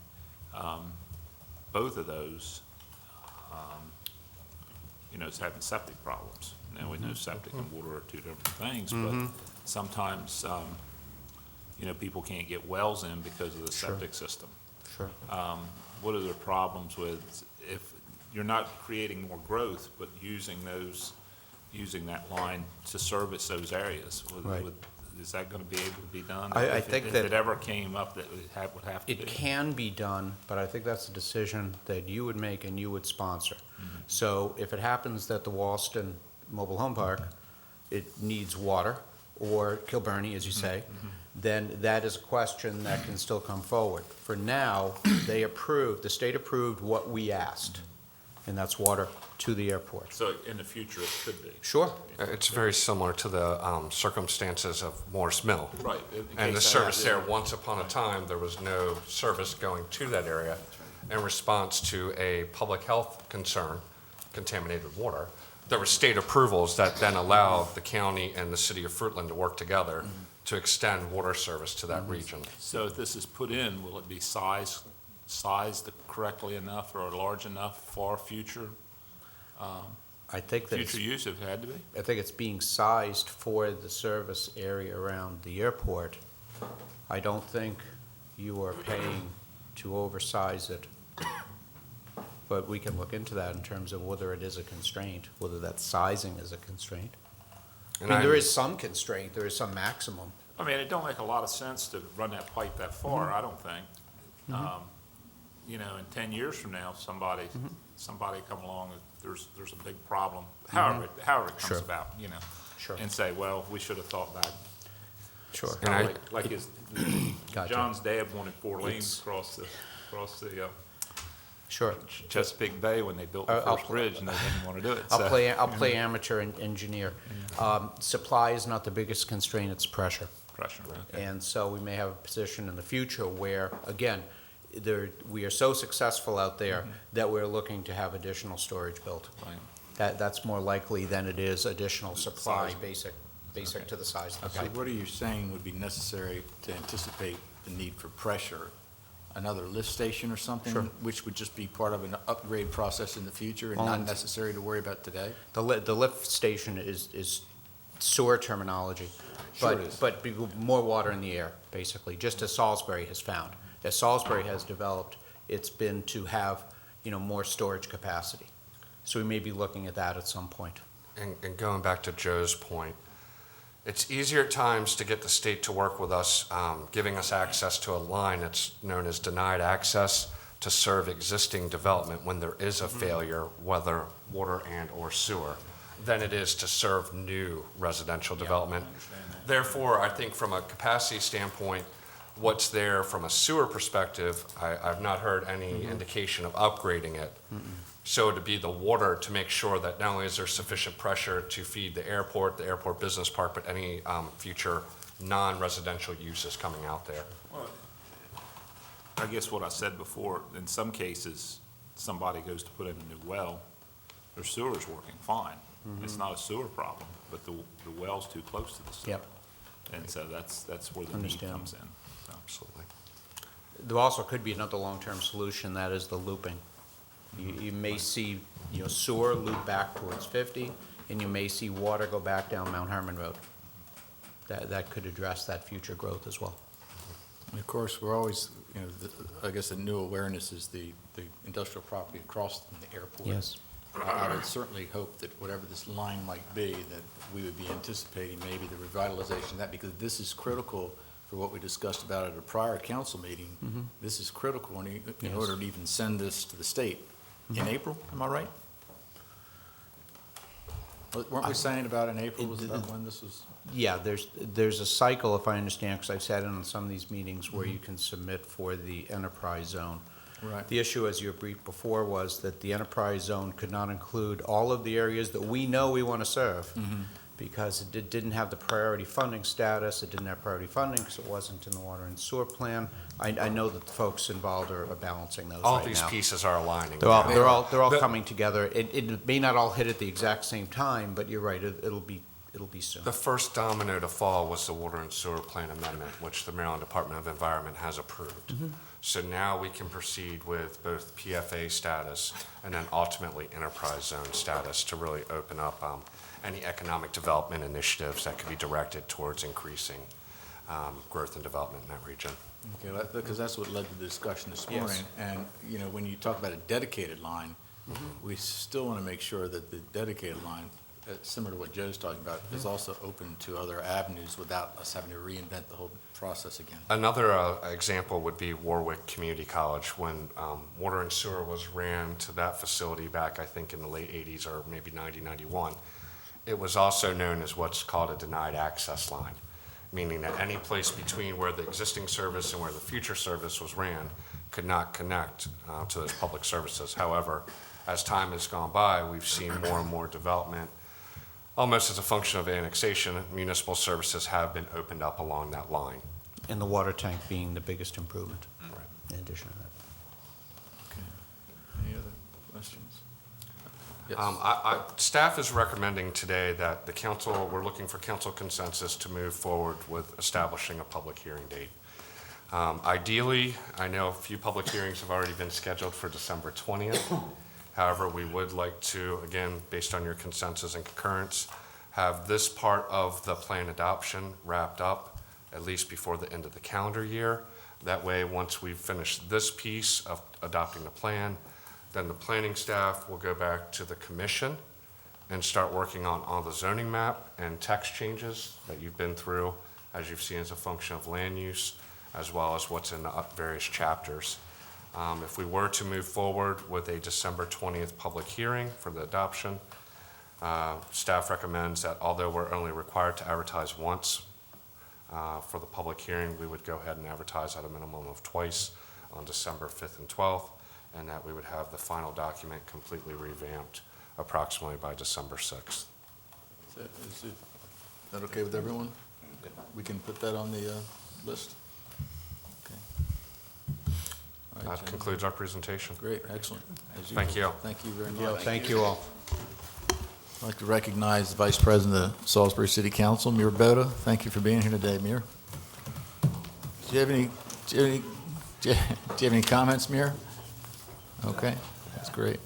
both of those, you know, is having septic problems. Now, we know septic and water are two different things, but sometimes, you know, people can't get wells in because of the septic system. Sure. What are the problems with, if you're not creating more growth, but using that line to service those areas? Right. Is that gonna be able to be done? I think that- If it ever came up that would have to be? It can be done, but I think that's a decision that you would make and you would sponsor. So if it happens that the Walston Mobile Home Park, it needs water, or Kilburny, as you say, then that is a question that can still come forward. For now, the state approved what we asked, and that's water to the airport. So in the future, it could be? Sure. It's very similar to the circumstances of Morris Mill. Right. And the service there, once upon a time, there was no service going to that area in response to a public health concern, contaminated water. There were state approvals that then allowed the county and the city of Fruitland to work together to extend water service to that region. So if this is put in, will it be sized correctly enough or large enough for future, I think that future use if it had to be? I think it's being sized for the service area around the airport. I don't think you are paying to oversize it. But we can look into that in terms of whether it is a constraint, whether that sizing is a constraint. I mean, there is some constraint, there is some maximum. I mean, it don't make a lot of sense to run that pipe that far, I don't think. You know, in 10 years from now, somebody come along, there's a big problem, however it comes Sure. about, you know. Sure. And say, well, we should have thought back. Sure. Kinda like his, Gotcha. John's dad wanted 4 lanes across the Sure. Chesapeake Bay when they built the I'll- first bridge, and they didn't want to do it. I'll so- play amateur engineer. Supply is not the biggest constraint, it's pressure. Pressure, okay. And so we may have a position in the future where, again, we are so successful out there that we're looking to have additional storage built. Right. That's more likely than it is additional supply, Size. basic to the size of the So pipe. what are you saying would be necessary to anticipate the need for pressure? Another lift station or something? Sure. Which would just be part of an upgrade process in the future and not necessary to worry about today? The lift station is sewer terminology. Sure but it is. But more water in the air, basically, just as Salisbury has found. As Salisbury has developed, it's been to have, more storage capacity. So we may be looking at that at some point. And going back to Joe's point, it's easier at times to get the state to work with us, giving us access to a line that's known as denied access to serve existing development when there is a failure, whether water and/or sewer, than it is to serve new residential development. Therefore, I think from a capacity standpoint, what's there from a sewer perspective, I've not heard any indication of upgrading it. So to be the water to make sure that not only is there sufficient pressure to feed the airport business park, but any future non-residential uses coming out there. Well, I guess what I said before, in some cases, somebody goes to put in a new well, their sewer's working fine. It's not a sewer problem, but the well's too close to the sewer. Yep. And so that's where the need Understand. comes in. So. Absolutely. There also could be another long-term solution, that is the looping. You may see, sewer loop back towards 50, and you may see water go back down Mount Herman Road. That could address that future growth as well. And of course, we're always, I guess a new awareness is the industrial property across from the airport. Yes. I would certainly hope that whatever this line might be, that we would be anticipating maybe the revitalization of that, because this is critical for what we discussed about at a prior council meeting. This is critical in Yes. order to even send this to the state. In April, am I right? Weren't we saying about in April, was that when this was? Yeah, there's a cycle, if I understand, because I've sat in on some of these meetings where you can submit for the enterprise zone. Right. The issue, as you briefed before, was that the enterprise zone could not include all of the areas that we know we want to serve, because it didn't have the priority funding status, it didn't have priority funding because it wasn't in the water and sewer plan. I know that the folks involved are balancing those right now. All these pieces are aligning. They're all, now. they're all The- coming together. It may not all hit at the exact same time, but you're right, it'll be soon. The first domino to fall was the water and sewer plan amendment, which the Maryland Department of Environment has approved. So now we can proceed with both PFA status and then ultimately enterprise zone status to really open up any economic development initiatives that could be directed towards increasing growth and development in that region. Okay, because that's what led to the discussion this Yes. morning. And, you know, when you talk about a dedicated line, we still want to make sure that the dedicated line, similar to what Joe's talking about, is also open to other avenues without us having to reinvent the whole process again. Another example would be Warwick Community College. When water and sewer was ran to that facility back, I think, in the late 80s or maybe 91, it was also known as what's called a denied access line, meaning that any place between where the existing service and where the future service was ran could not connect to those public services. However, as time has gone by, we've seen more and more development. Almost as a function of annexation, municipal services have been opened up along that line. And the water tank being the biggest improvement, in addition to that. Okay. Any other questions? Yes. Staff is recommending today that the council, we're looking for council consensus to move forward with establishing a public hearing date. Ideally, I know a few public hearings have already been scheduled for December 20th. However, we would like to, again, based on your consensus and concurrence, have this part of the plan adoption wrapped up at least before the end of the calendar year. That way, once we've finished this piece of adopting the plan, then the planning staff will go back to the commission and start working on all the zoning map and text changes that you've been through, as you've seen as a function of land use, as well as what's in the various chapters. If we were to move forward with a December 20th public hearing for the adoption, staff recommends that although we're only required to advertise once for the public hearing, we would go ahead and advertise at a minimum of twice on December 5th and 12th, and that we would have the final document completely revamped approximately by December 6th. Is that okay with everyone? We can put that on the list? Okay. All right, That Jen. concludes our presentation. Great, excellent. As Thank usual. you. Thank you very much. Thank you all. I'd like to recognize the Vice President of the Salisbury City Council, Mir Boda. Thank you for being here today, Mir. Do you have any comments, Mir? Okay, that's great.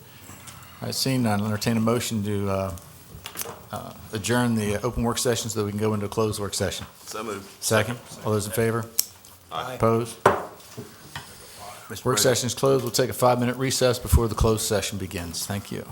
All right, seeing none, I'll entertain a motion to adjourn the open work session so that we can go into a closed work session. So moved. Second, all those in favor? Aye. Opposed? Work session is closed. We'll take a 5-minute recess before the closed session begins. Thank you.